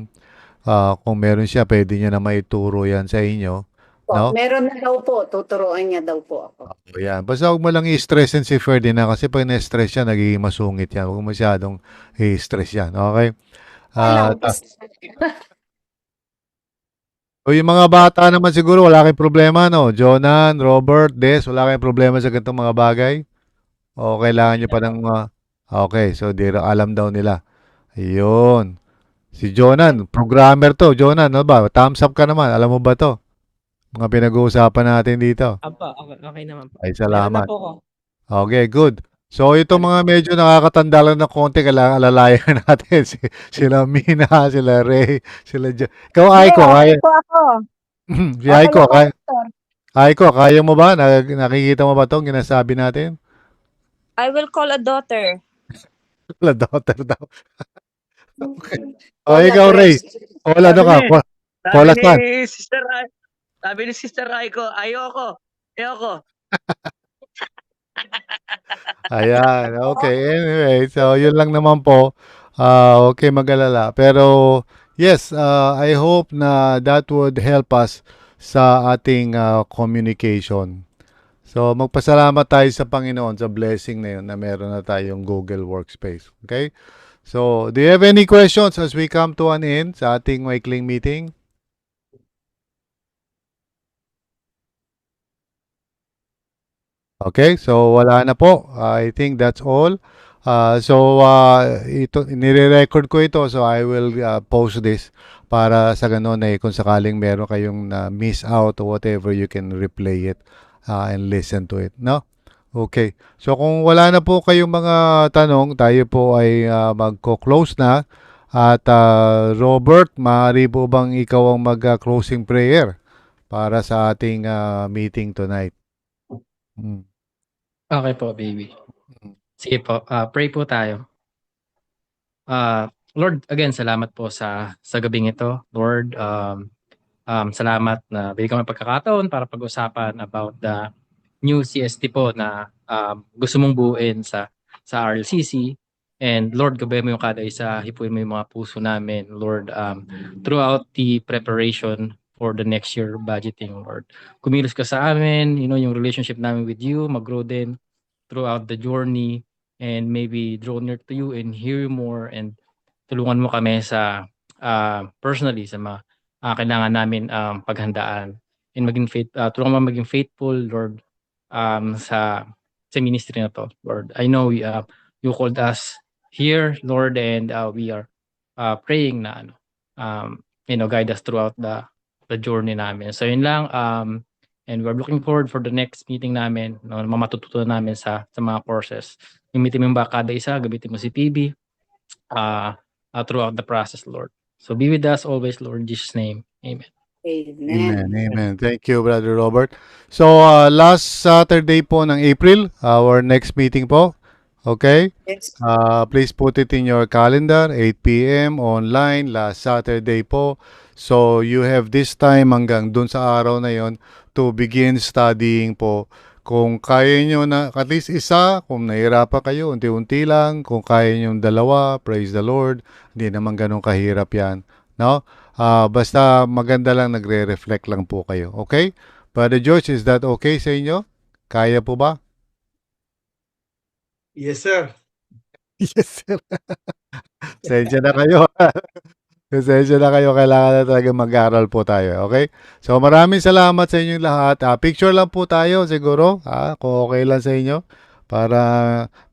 Kung meron siya, pwede niya na maituro yan sa inyo. Po, No? meron na daw po. Tuturuan niya daw po ako. Yan. Basta huwag mo lang i-stressin si Ferdinand kasi pag na-stress siya, nagiging masungit yan. Huwag masyadong i-stress yan. Okay? Alam, O yung mga bata naman siguro, wala kayong problema, no? Jonan, Robert, Des, wala kayong problema sa ganitong mga bagay? O kailangan nyo pa ng okay, so alam daw nila. Ayun. Si Jonan, programmer to. Jonan, ano ba? Thumbs up ka naman. Alam mo ba to? Mga pinag-uusapan natin dito. Apa, okay naman po. Ay, Meron na salamat. po ako. Okay, good. So, itong mga medyo nakakatanda lang ng konti, kailangan alalayan natin. Sila Mina, sila Ray, sila Ikaw, Aiko, kaya. po ako. Si Aiko, ako, kaya. Pastor. Aiko, kaya mo ba? Nakikita mo ba itong ginasabi natin? I will call a daughter. Wala, daughter daw. Okay. O, ikaw, Ray. Wala, ano ka? Sabi Wala saan? ni Sister Rai, sabi ni Sister Raiko, ayoko. Ayan, okay. Anyway, so yun lang naman po. Okay mag-alala. Pero yes, I hope na that would help us sa ating communication. So magpasalamat tayo sa Panginoon sa blessing na yun na meron na tayong Google Workspace. Okay? So, do you have any questions as we come to an end sa ating weekly meeting? Okay, so wala na po. I think that's all. Ito nire-record ko ito, so I will post this para sa ganun eh kung sakaling meron kayong na miss out or whatever, you can replay it and listen to it, no? Okay. So kung wala na po kayong mga tanong, tayo po ay magko-close na. At Robert, maaari po bang ikaw ang mag-closing prayer para sa ating meeting tonight? Okay po, baby. Sige po, pray po tayo. Lord, again, salamat po sa gabing ito. Lord, salamat na bigyan kami pagkakataon para pag-usapan about the new CST po na gusto mong buuin sa RLCC. And Lord, gabayan mo yung kada isa, hipuin mo yung mga puso namin, Lord, throughout the preparation for the next year budgeting, Lord. Kumilos ka sa amin, yung relationship namin with you, mag-grow din throughout the journey, and maybe draw near to you and hear you more, and tulungan mo kami sa personally sa mga kailangan namin paghandaan, and tulungan mo maging faithful, Lord, sa ministry na to, Lord. I know you called us here, Lord, and we are praying na guide us throughout the journey namin. So yun lang, and we're looking forward for the next meeting namin, matututunan namin sa mga courses. Gamitin mo yung kada isa, gamitin mo si PB throughout the process, Lord. So be with us always, Lord, in Jesus' name. Amen. Amen. Thank you, Brother Robert. So, last Saturday po ng April, our next meeting po. Okay? Yes. Please put it in your calendar, 8 p.m. online, last Saturday po. So, you have this time hanggang dun sa araw na yon to begin studying po Kung kaya nyo na at least isa, kung nahihirapan kayo, unti-unti lang. Kung kaya nyo dalawa, praise the Lord. Hindi naman ganun kahirap yan. No? Basta maganda lang, nagre-reflect lang po kayo. Okay? Brother George, is that okay sa inyo? Kaya po ba? Yes, sir. Yes, sir. Sensya na kayo. Pasensya na kayo, kailangan na talaga mag-aral po tayo, okay? So maraming salamat sa inyong lahat. Picture lang po tayo siguro, kung okay lang sa inyo, para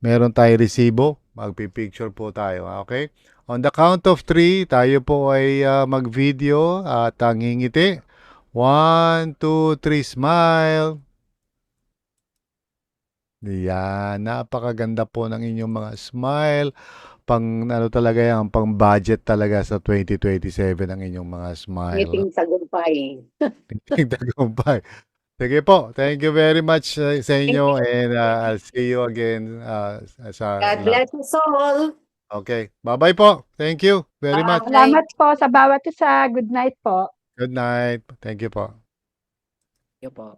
meron tayo resibo. Magpipicture po tayo, okay? On the count of 3, tayo po ay mag-video at ngingiti. 1, 2, 3, smile. Yan, napakaganda po ng inyong mga smile. Pang ano talaga yan, pang budget talaga sa 2027 ang inyong mga smile. Ngiting tagumpay. Ngiting tagumpay. Sige po, thank you very much sa inyo and I'll see you again sa God bless us all. Okay, bye-bye po. Thank you very much. Bye. Salamat po sa bawat isa. Good night po. Good night. Thank you po. Yun po.